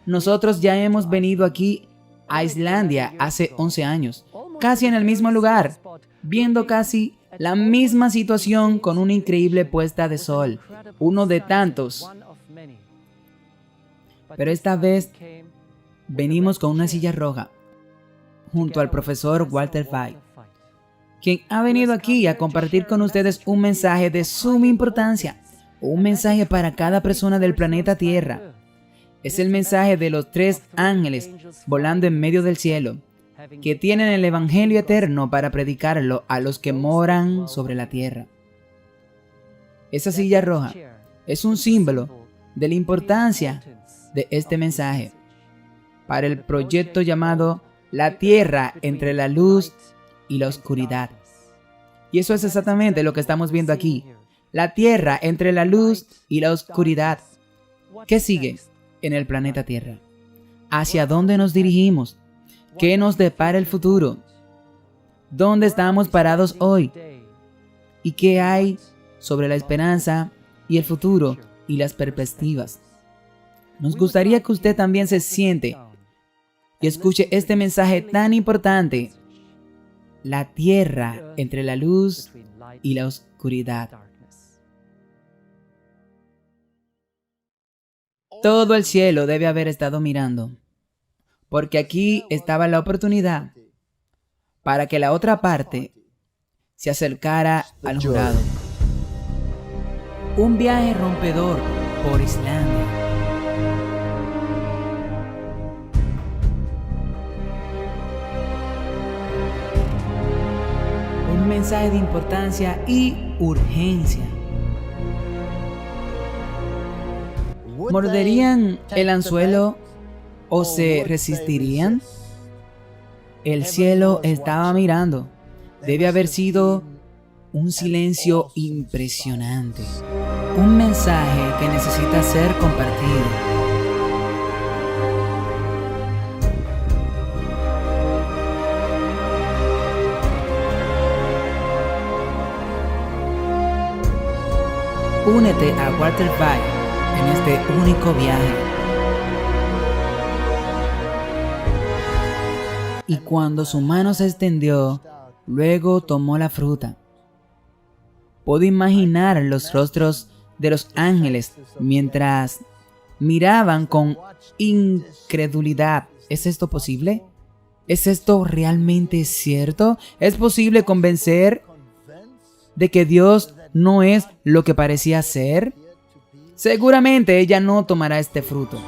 Nosotros ya hemos venido aquí a Islandia hace 11 años, casi en el mismo lugar, viendo casi la misma situación con una increíble puesta de sol, uno de tantos. Pero esta vez venimos con una silla roja, junto al profesor Walter White, quien ha venido aquí a compartir con ustedes un mensaje de suma importancia, un mensaje para cada persona del planeta Tierra. Es el mensaje de los 3 ángeles volando en medio del cielo, que tienen el evangelio eterno para predicarlo a los que moran sobre la tierra. Esa silla roja es un símbolo de la importancia de este mensaje para el proyecto llamado La Tierra entre la luz y la oscuridad. Y eso es exactamente lo que estamos viendo aquí. La Tierra entre la luz y la oscuridad. ¿Qué sigue en el planeta Tierra? ¿Hacia dónde nos dirigimos? ¿Qué nos depara el futuro? ¿Dónde estamos parados hoy? ¿Y qué hay sobre la esperanza y el futuro y las perspectivas? Nos gustaría que usted también se siente y escuche este mensaje tan importante. La tierra entre la luz y la oscuridad. Todo el cielo debe haber estado mirando, porque aquí estaba la oportunidad para que la otra parte se acercara al jurado. Un viaje rompedor por Islandia. Un mensaje de importancia y urgencia. ¿Morderían el anzuelo o se resistirían? El cielo estaba mirando. Debe haber sido un silencio impresionante. Un mensaje que necesita ser compartido. Únete a Walter White en este único viaje. Y cuando su mano se extendió, luego tomó la fruta. Puedo imaginar los rostros de los ángeles mientras miraban con incredulidad. ¿Es esto posible? ¿Es esto realmente cierto? ¿Es posible convencer de que Dios no es lo que parecía ser? Seguramente ella no tomará este fruto.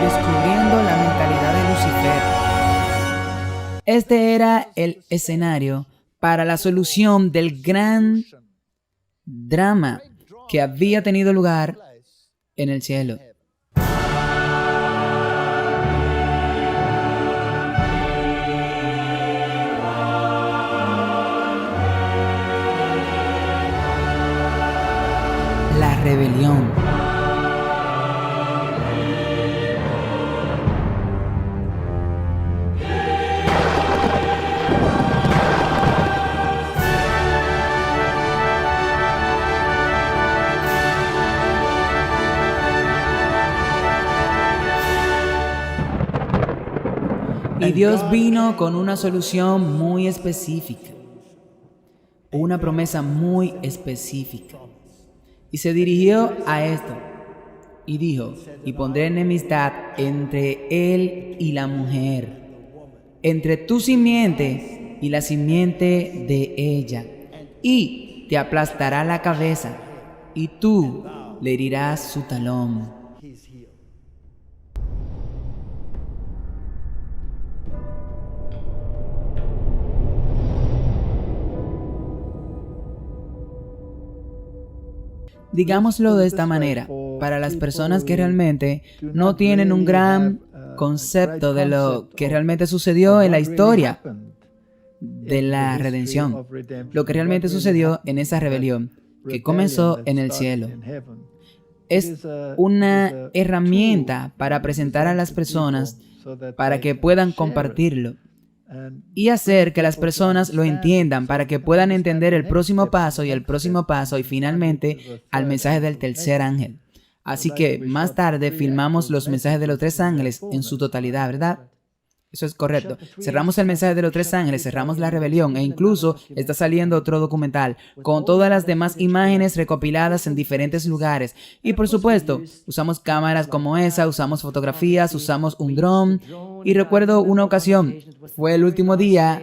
descubriendo la mentalidad de Lucifer. Este era el escenario para la solución del gran drama que había tenido lugar en el cielo. La rebelión. Y Dios vino con una solución muy específica, una promesa muy específica. Y se dirigió a esto y dijo, y pondré enemistad entre él y la mujer, entre tu simiente y la simiente de ella, y te aplastará la cabeza, y tú le herirás su talón. Digámoslo de esta manera, para las personas que realmente no tienen un gran concepto de lo que realmente sucedió en la historia de la redención, lo que realmente sucedió en esa rebelión que comenzó en el cielo. Es una herramienta para presentar a las personas para que puedan compartirlo y hacer que las personas lo entiendan para que puedan entender el próximo paso y el próximo paso y finalmente al mensaje del tercer ángel. Así que más tarde filmamos los mensajes de los tres ángeles en su totalidad, ¿verdad? Eso es correcto. Cerramos el mensaje de los tres ángeles, cerramos la rebelión e incluso está saliendo otro documental con todas las demás imágenes recopiladas en diferentes lugares. Y por supuesto, usamos cámaras como esa, usamos fotografías, usamos un dron. Y recuerdo una ocasión, fue el último día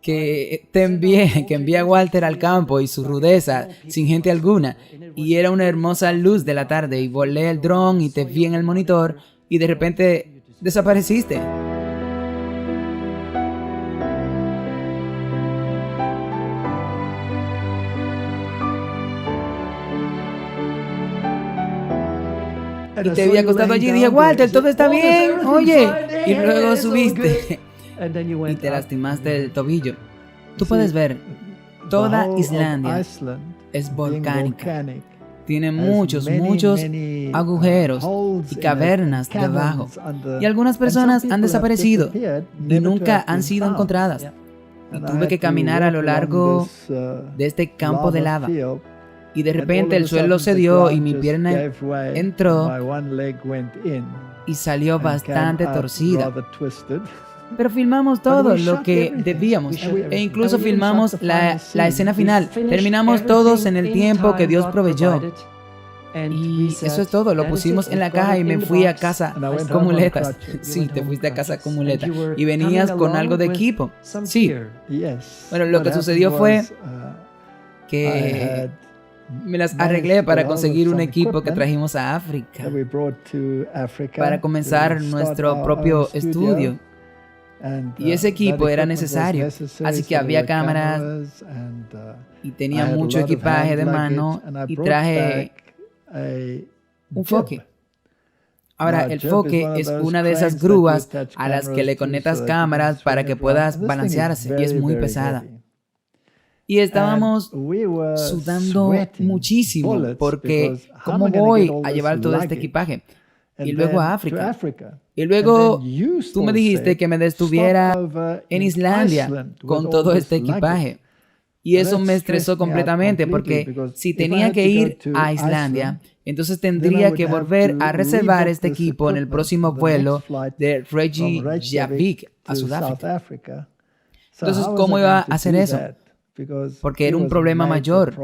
que envié a Walter al campo y su rudeza, sin gente alguna. Y era una hermosa luz de la tarde y volé el dron y te vi en el monitor y de repente desapareciste. Y te había acostado allí y dije, Walter, todo está bien, oye. Y luego subiste y te lastimaste el tobillo. Tú puedes ver, toda Islandia es volcánica. Tiene muchos agujeros y cavernas debajo. Y algunas personas han desaparecido y nunca han sido encontradas. Y tuve que caminar a lo largo de este campo de lava. Y de repente el suelo cedió y mi pierna entró y salió bastante torcida. Pero filmamos todo lo que debíamos e incluso filmamos la escena final. Terminamos todos en el tiempo que Dios proveyó. Y eso es todo, lo pusimos en la caja y me fui a casa con muletas. Sí, te fuiste a casa con muletas. Y venías con algo de equipo. Sí. Bueno, lo que sucedió fue que me las arreglé para conseguir un equipo que trajimos a África para comenzar nuestro propio estudio. Y ese equipo era necesario, así que había cámaras y tenía mucho equipaje de mano y traje un foque. Ahora, el foque es una de esas grúas a las que le conectas cámaras para que puedas balancearse y es muy pesada. Y estábamos sudando muchísimo porque ¿cómo voy a llevar todo este equipaje? Y luego a África. Y luego tú me dijiste que me detuviera en Islandia con todo este equipaje. Y eso me estresó completamente porque si tenía que ir a Islandia, entonces tendría que volver a reservar este equipo en el próximo vuelo de Reykjavik a Sudáfrica. Entonces, ¿cómo iba a hacer eso? Porque era un problema mayor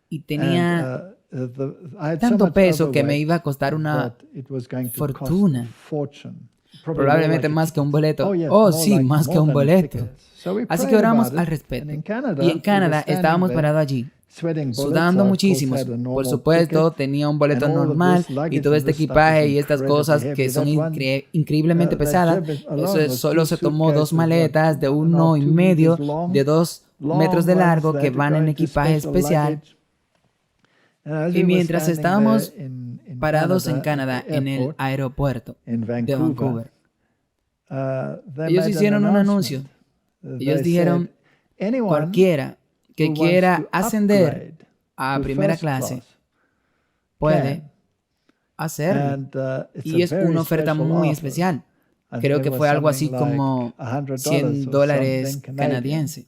y tenía tanto peso que me iba a costar una fortuna. Probablemente más que un boleto. Oh, sí, más que un boleto. Así que oramos al respecto. Y en Canadá estábamos parados allí. sudando muchísimo. Por supuesto, tenía un boleto normal y todo este equipaje y estas cosas que son increíblemente pesadas. Solo se tomó 2 maletas de 1,5 de 2 metros de largo que van en equipaje especial. Y mientras estábamos parados en Canadá, en el aeropuerto de Vancouver, ellos hicieron un anuncio. Ellos dijeron, cualquiera que quiera ascender a primera clase puede hacerlo. Y es una oferta muy especial. Creo que fue algo así como $100 canadienses.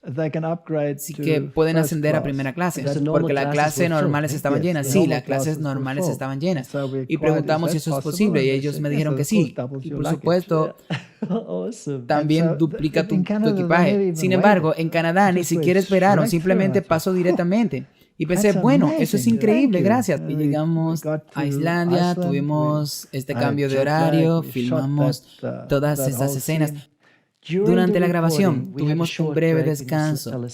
Así que pueden ascender a primera clase, porque las clases normales estaban llenas. Sí, las clases normales estaban llenas. Y preguntamos si eso es posible y ellos me dijeron que sí. Y por supuesto, también duplica tu equipaje. Sin embargo, en Canadá ni siquiera esperaron, simplemente pasó directamente. Y pensé, bueno, eso es increíble, gracias. Y llegamos a Islandia, tuvimos este cambio de horario, filmamos todas estas escenas. Durante la grabación tuvimos un breve descanso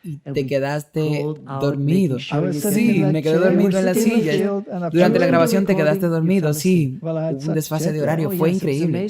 y te quedaste dormido. Sí, me quedé dormido en la silla. Durante la grabación te quedaste dormido, sí. Un desfase de horario, fue increíble.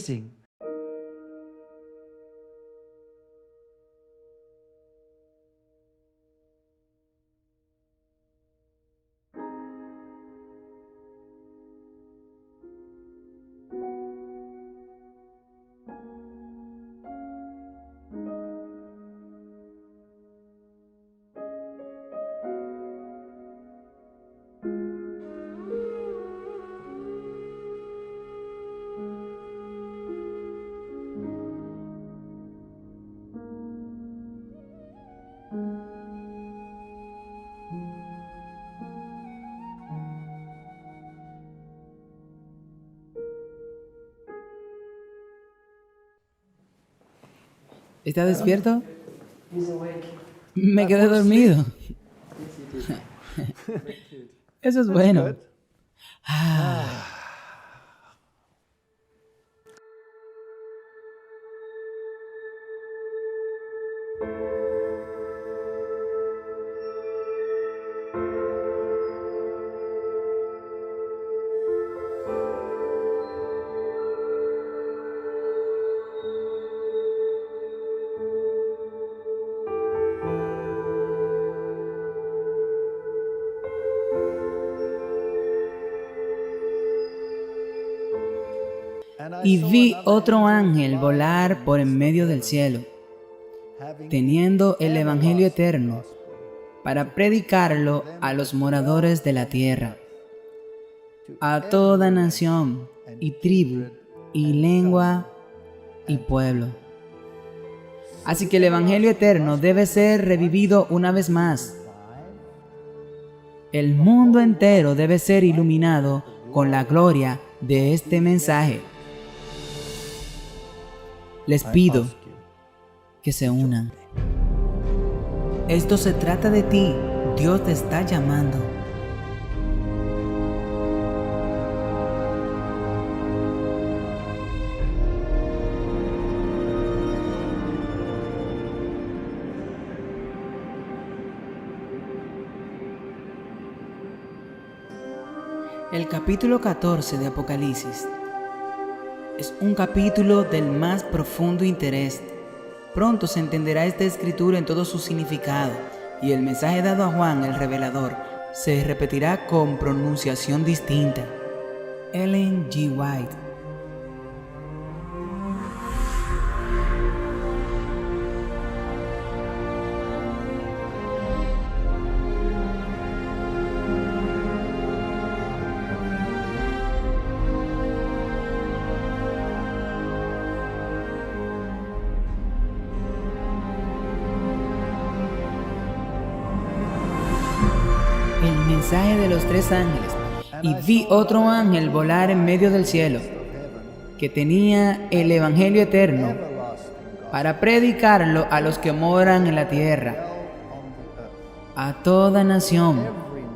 ¿Estás despierto? Me quedé dormido. Eso es bueno. Y vi otro ángel volar por en medio del cielo, teniendo el Evangelio eterno, para predicarlo a los moradores de la tierra, a toda nación, y tribu, y lengua, y pueblo. Así que el Evangelio eterno debe ser revivido una vez más. El mundo entero debe ser iluminado con la gloria de este mensaje. Les pido que se unan. Esto se trata de ti. Dios te está llamando. El capítulo 14 de Apocalipsis es un capítulo del más profundo interés. Pronto se entenderá esta escritura en todo su significado, y el mensaje dado a Juan el revelador se repetirá con pronunciación distinta. Ellen G. White. El mensaje de los 3 ángeles. Y vi otro ángel volar en medio del cielo, que tenía el Evangelio eterno, para predicarlo a los que moran en la tierra, a toda nación,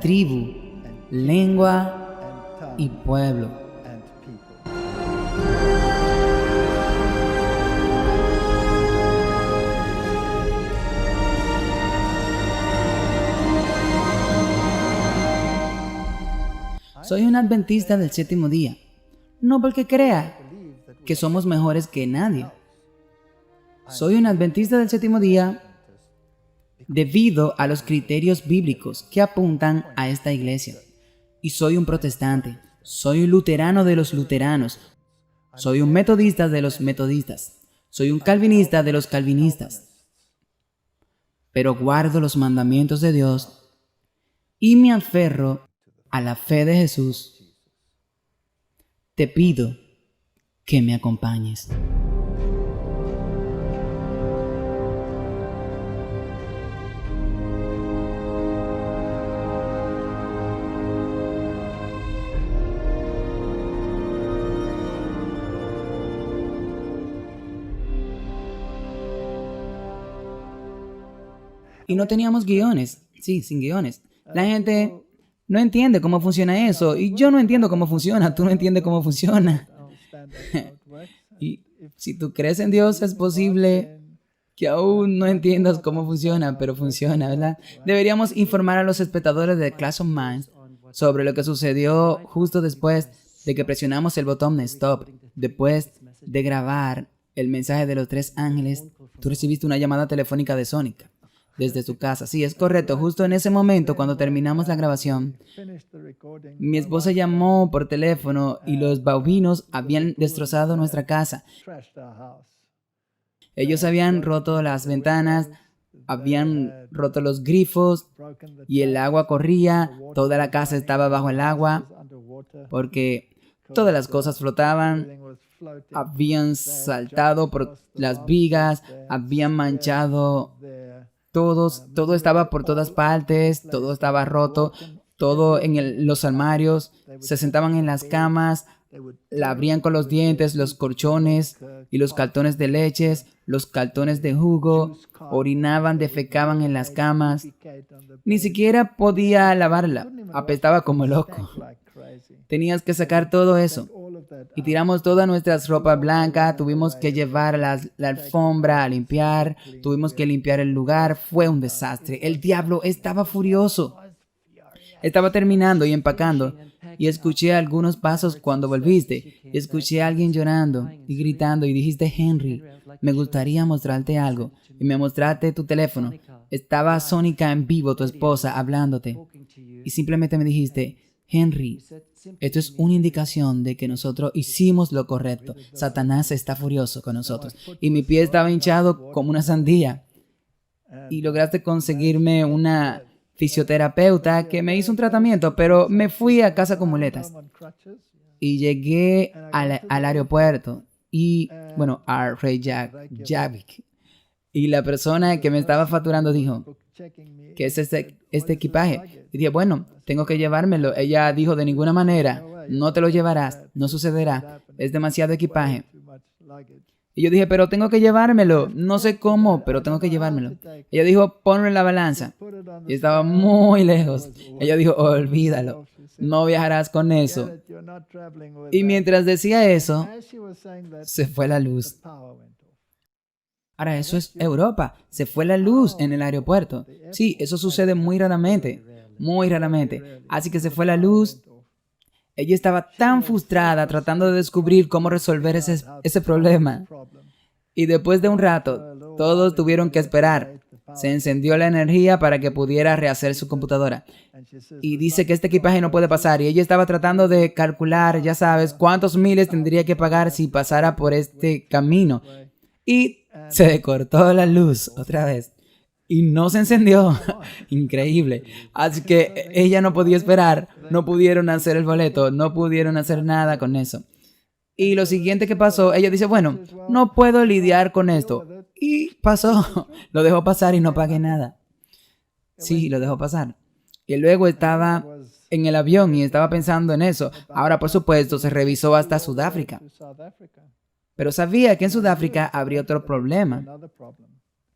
tribu, lengua y pueblo. Soy un adventista del séptimo día. No porque crea que somos mejores que nadie. Soy un adventista del séptimo día debido a los criterios bíblicos que apuntan a esta iglesia. Y soy un protestante. Soy un luterano de los luteranos. Soy un metodista de los metodistas. Soy un calvinista de los calvinistas. Pero guardo los mandamientos de Dios y me aferro a la fe de Jesús. Te pido que me acompañes. Y no teníamos guiones. Sí, sin guiones. La gente no entiende cómo funciona eso. Y yo no entiendo cómo funciona. Tú no entiendes cómo funciona. Y si tú crees en Dios, es posible que aún no entiendas cómo funciona, pero funciona, ¿verdad? Deberíamos informar a los espectadores de Clash of Minds sobre lo que sucedió justo después de que presionamos el botón de stop. Después de grabar el mensaje de los 3 ángeles, tú recibiste una llamada telefónica de Sónica desde su casa. Sí, es correcto. Justo en ese momento, cuando terminamos la grabación, mi esposa llamó por teléfono y los bovinos habían destrozado nuestra casa. Ellos habían roto las ventanas, habían roto los grifos y el agua corría. Toda la casa estaba bajo el agua porque todas las cosas flotaban. Habían saltado por las vigas, habían manchado todo estaba por todas partes, todo estaba roto, todo en los armarios, se sentaban en las camas, la abrían con los dientes, los colchones y los cartones de leches, los cartones de jugo, orinaban, defecaban en las camas. Ni siquiera podía lavarla, apestaba como loco. Tenías que sacar todo eso. Y tiramos toda nuestra ropa blanca, tuvimos que llevar la alfombra a limpiar, tuvimos que limpiar el lugar, fue un desastre. El diablo estaba furioso. Estaba terminando y empacando y escuché algunos pasos cuando volviste. Escuché a alguien llorando y gritando y dijiste, Henry, me gustaría mostrarte algo. Y me mostraste tu teléfono. Estaba Sónica en vivo, tu esposa, hablándote. Y simplemente me dijiste, Henry, esto es una indicación de que nosotros hicimos lo correcto. Satanás está furioso con nosotros. Y mi pie estaba hinchado como una sandía. Y lograste conseguirme una fisioterapeuta que me hizo un tratamiento, pero me fui a casa con muletas. Y llegué al aeropuerto. Y, bueno, a Reykjavik. Y la persona que me estaba facturando dijo, ¿qué es este equipaje? Y dije, bueno, tengo que llevármelo. Ella dijo, de ninguna manera, no te lo llevarás, no sucederá, es demasiado equipaje. Y yo dije, pero tengo que llevármelo, no sé cómo, pero tengo que llevármelo. Ella dijo, ponlo en la balanza. Y estaba muy lejos. Ella dijo, olvídalo, no viajarás con eso. Y mientras decía eso, se fue la luz. Ahora, eso es Europa. Se fue la luz en el aeropuerto. Sí, eso sucede muy raramente. Muy raramente. Así que se fue la luz. Ella estaba tan frustrada tratando de descubrir cómo resolver ese problema. Y después de un rato, todos tuvieron que esperar. Se encendió la energía para que pudiera rehacer su computadora. Y dice que este equipaje no puede pasar. Y ella estaba tratando de calcular, ya sabes, cuántos miles tendría que pagar si pasara por este camino. Y se cortó la luz otra vez. Y no se encendió. Increíble. Así que ella no podía esperar. No pudieron hacer el boleto. No pudieron hacer nada con eso. Y lo siguiente que pasó, ella dice, bueno, no puedo lidiar con esto. Y pasó. Lo dejó pasar y no pagué nada. Sí, lo dejó pasar. Y luego estaba en el avión y estaba pensando en eso. Ahora, por supuesto, se revisó hasta Sudáfrica. Pero sabía que en Sudáfrica habría otro problema.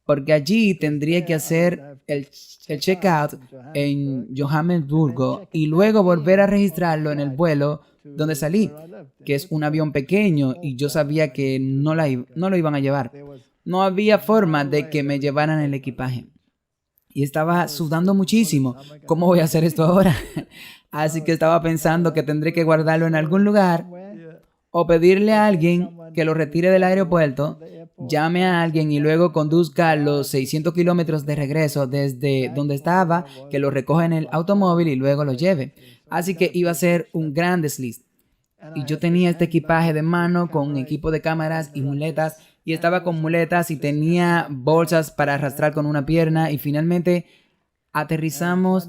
Porque allí tendría que hacer el check-out en Johannesburgo y luego volver a registrarlo en el vuelo donde salí, que es un avión pequeño y yo sabía que no lo iban a llevar. No había forma de que me llevaran el equipaje. Y estaba sudando muchísimo. ¿Cómo voy a hacer esto ahora? Así que estaba pensando que tendré que guardarlo en algún lugar o pedirle a alguien que lo retire del aeropuerto, llame a alguien y luego conduzca los 600 kilómetros de regreso desde donde estaba, que lo recoja en el automóvil y luego lo lleve. Así que iba a ser un gran desliz. Y yo tenía este equipaje de mano con un equipo de cámaras y muletas, y estaba con muletas y tenía bolsas para arrastrar con una pierna, y finalmente aterrizamos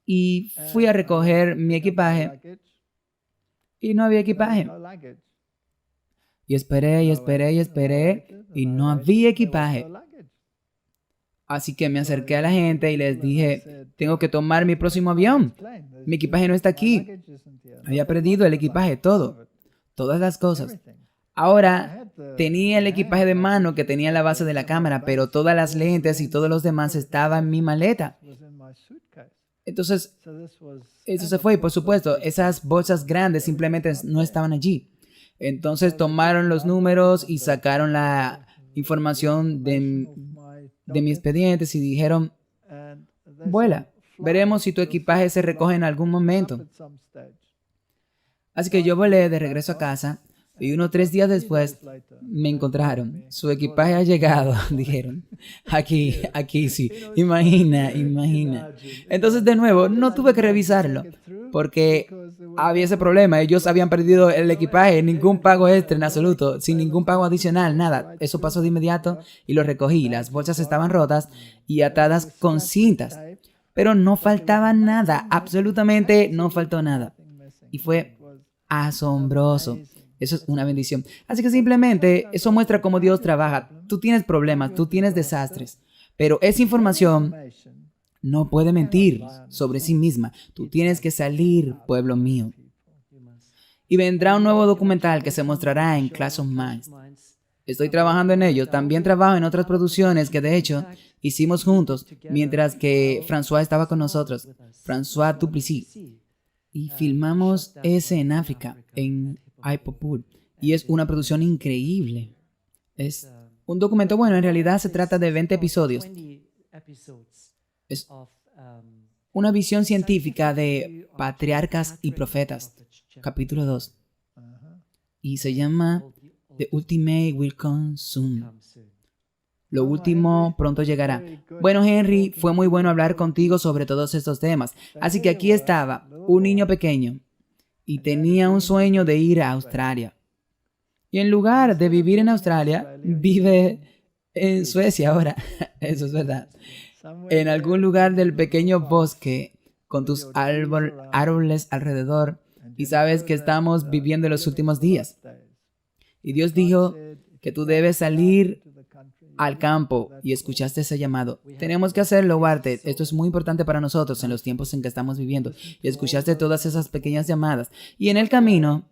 y fui a recoger mi equipaje y no había equipaje. Y esperé y esperé y esperé y no había equipaje. Así que me acerqué a la gente y les dije, tengo que tomar mi próximo avión. Mi equipaje no está aquí. Había perdido el equipaje, todo. Todas las cosas. Ahora tenía el equipaje de mano que tenía la base de la cámara, pero todas las lentes y todos los demás estaban en mi maleta. Entonces, eso se fue. Por supuesto, esas bolsas grandes simplemente no estaban allí. Entonces tomaron los números y sacaron la información de mis expedientes y dijeron, vuela, veremos si tu equipaje se recoge en algún momento. Así que yo volé de regreso a casa y unos 3 días después me encontraron. Su equipaje ha llegado, dijeron. Aquí sí. Imagina. Entonces, de nuevo, no tuve que revisarlo porque había ese problema. Ellos habían perdido el equipaje, ningún pago extra en absoluto, sin ningún pago adicional, nada. Eso pasó de inmediato y lo recogí. Las bolsas estaban rotas y atadas con cintas. Pero no faltaba nada, absolutamente no faltó nada. Y fue asombroso. Eso es una bendición. Así que simplemente eso muestra cómo Dios trabaja. Tú tienes problemas, tú tienes desastres, pero esa información no puede mentir sobre sí misma. Tú tienes que salir, pueblo mío. Y vendrá un nuevo documental que se mostrará en Clash of Minds. Estoy trabajando en ello. También trabajo en otras producciones que de hecho hicimos juntos mientras que François estaba con nosotros. François Duplessis. Y filmamos ese en África, en Ipopul. Y es una producción increíble. Es un documento, bueno, en realidad se trata de 20 episodios. Es una visión científica de patriarcas y profetas. Capítulo 2. Y se llama The Ultimate Will Come Soon. Lo último pronto llegará. Bueno, Henry, fue muy bueno hablar contigo sobre todos estos temas. Así que aquí estaba, un niño pequeño, y tenía un sueño de ir a Australia. Y en lugar de vivir en Australia, vive en Suecia ahora. Eso es verdad. En algún lugar del pequeño bosque, con tus árboles alrededor, y sabes que estamos viviendo los últimos días. Y Dios dijo que tú debes salir al campo y escuchaste ese llamado. Tenemos que hacerlo, Walter. Esto es muy importante para nosotros en los tiempos en que estamos viviendo. Y escuchaste todas esas pequeñas llamadas. Y en el camino,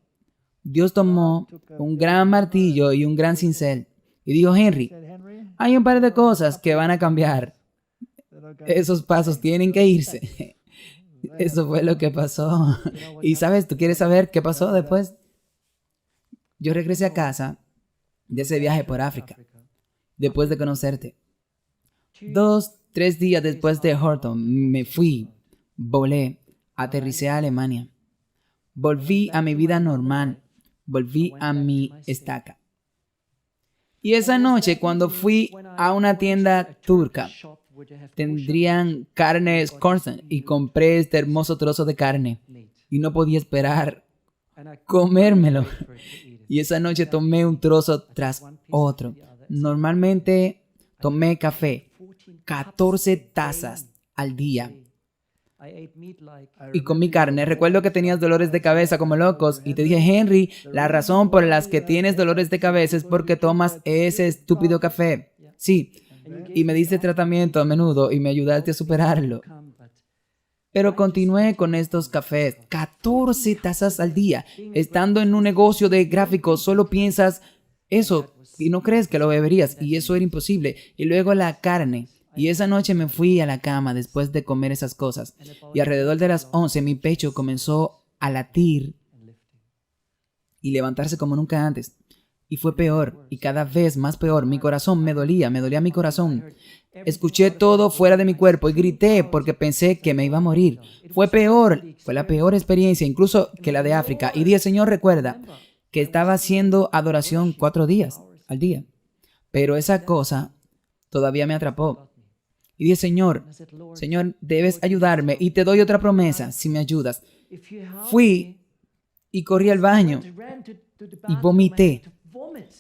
Dios tomó un gran martillo y un gran cincel. Y dijo, Henry, hay un par de cosas que van a cambiar. Esos pasos tienen que irse. Eso fue lo que pasó. Y sabes, ¿tú quieres saber qué pasó después? Yo regresé a casa de ese viaje por África, después de conocerte. 2, 3 días después de Horton, me fui, volé, aterricé a Alemania. Volví a mi vida normal, volví a mi estaca. Y esa noche, cuando fui a una tienda turca, tendrían carne Skorsten y compré este hermoso trozo de carne y no podía esperar comérmelo. Y esa noche tomé un trozo tras otro. Normalmente tomé café, 14 tazas al día. Y comí carne. Recuerdo que tenías dolores de cabeza como locos y te dije, Henry, la razón por la que tienes dolores de cabeza es porque tomas ese estúpido café. Sí, y me diste tratamiento a menudo y me ayudaste a superarlo. Pero continué con estos cafés, 14 tazas al día. Estando en un negocio de gráficos, solo piensas eso y no crees que lo beberías, y eso era imposible. Y luego la carne. Y esa noche me fui a la cama después de comer esas cosas. Y alrededor de las 11 mi pecho comenzó a latir y levantarse como nunca antes. Y fue peor, y cada vez más peor. Mi corazón me dolía mi corazón. Escuché todo fuera de mi cuerpo y grité porque pensé que me iba a morir. Fue la peor experiencia incluso que la de África. Y dije, Señor, recuerda que estaba haciendo adoración 4 días al día. Pero esa cosa todavía me atrapó. Y dije, Señor, debes ayudarme y te doy otra promesa si me ayudas. Fui y corrí al baño y vomité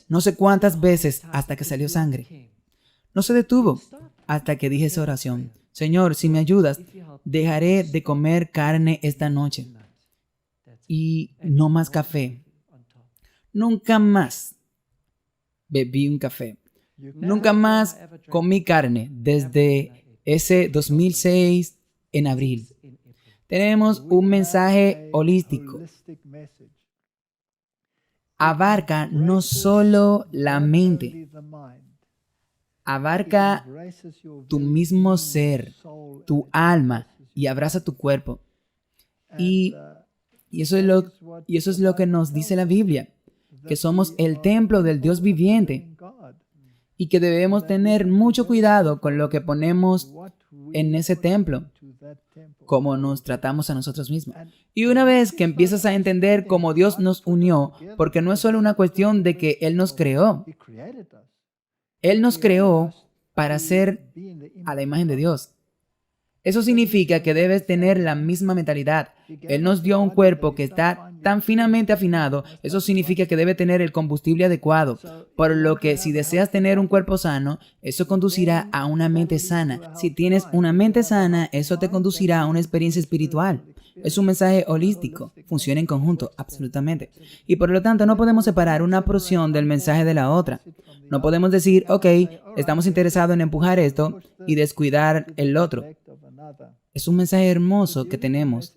no sé cuántas veces hasta que salió sangre. No se detuvo hasta que dije esa oración. Señor, si me ayudas, dejaré de comer carne esta noche. Y no más café. Nunca más bebí un café. Nunca más comí carne desde ese 2006 en abril. Tenemos un mensaje holístico. Abarca no solo la mente, abarca tu mismo ser, tu alma y abraza tu cuerpo. Y eso es lo que nos dice la Biblia, que somos el templo del Dios viviente y que debemos tener mucho cuidado con lo que ponemos en ese templo, cómo nos tratamos a nosotros mismos. Y una vez que empiezas a entender cómo Dios nos unió, porque no es solo una cuestión de que Él nos creó. Él nos creó para ser a la imagen de Dios. Eso significa que debes tener la misma mentalidad. Él nos dio un cuerpo que está tan finamente afinado. Eso significa que debe tener el combustible adecuado. Por lo que si deseas tener un cuerpo sano, eso conducirá a una mente sana. Si tienes una mente sana, eso te conducirá a una experiencia espiritual. Es un mensaje holístico. Funciona en conjunto, absolutamente. Y por lo tanto, no podemos separar una porción del mensaje de la otra. No podemos decir, ok, estamos interesados en empujar esto y descuidar el otro. Es un mensaje hermoso que tenemos.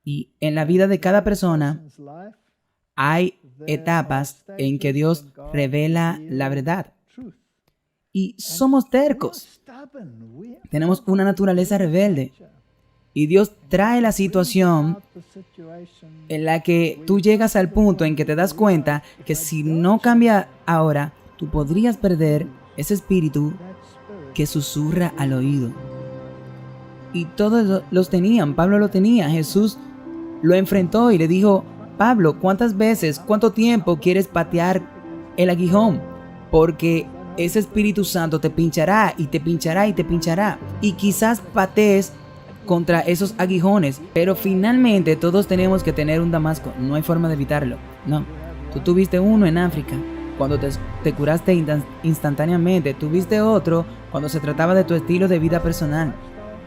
Y en la vida de cada persona hay etapas en que Dios revela la verdad. Y somos tercos. Tenemos una naturaleza rebelde. Y Dios trae la situación en la que tú llegas al punto en que te das cuenta que si no cambia ahora, tú podrías perder ese espíritu que susurra al oído. Y todos los tenían. Pablo lo tenía. Jesús lo enfrentó y le dijo, Pablo, cuánto tiempo quieres patear el aguijón? Porque ese Espíritu Santo te pinchará y te pinchará y te pinchará. Y quizás patees contra esos aguijones, pero finalmente todos tenemos que tener un damasco. No hay forma de evitarlo. No. Tú tuviste uno en África cuando te curaste instantáneamente. Tuviste otro cuando se trataba de tu estilo de vida personal.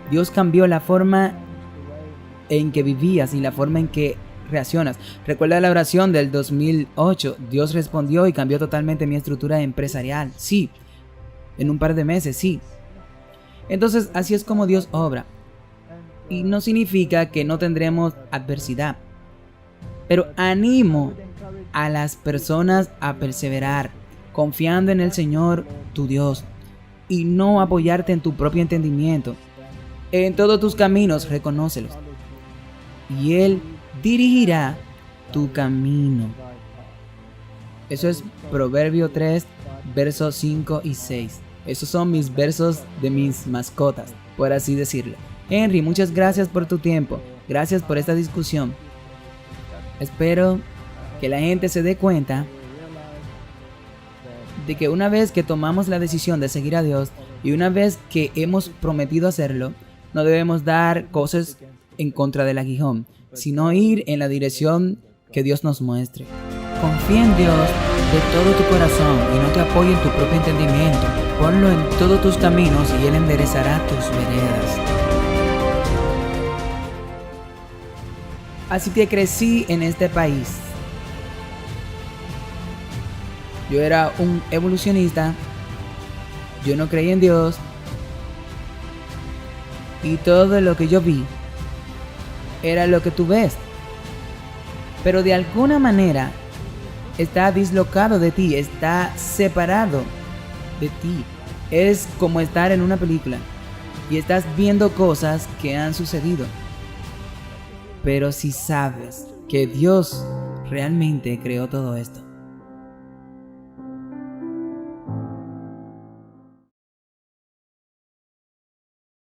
Dios cambió la forma en que vivías y la forma en que reaccionas. Recuerda la oración del 2008. Dios respondió y cambió totalmente mi estructura empresarial. Sí, en un par de meses, sí. Entonces, así es como Dios obra. Y no significa que no tendremos adversidad. Pero animo a las personas a perseverar, confiando en el Señor, tu Dios, y no apoyarte en tu propio entendimiento. En todos tus caminos, reconócelos. Y Él dirigirá tu camino. Eso es Proverbio 3, versos 5 y 6. Esos son mis versos de mis mascotas, por así decirlo. Henry, muchas gracias por tu tiempo. Gracias por esta discusión. Espero que la gente se dé cuenta de que una vez que tomamos la decisión de seguir a Dios y una vez que hemos prometido hacerlo, no debemos dar cosas en contra del aguijón, sino ir en la dirección que Dios nos muestre. Confía en Dios de todo tu corazón y no te apoye en tu propio entendimiento. Ponlo en todos tus caminos y Él enderezará tus veredas. Así que crecí en este país. Yo era un evolucionista. Yo no creía en Dios. Y todo lo que yo vi era lo que tú ves. Pero de alguna manera está dislocado de ti, está separado de ti. Es como estar en una película y estás viendo cosas que han sucedido. Pero si sabes que Dios realmente creó todo esto,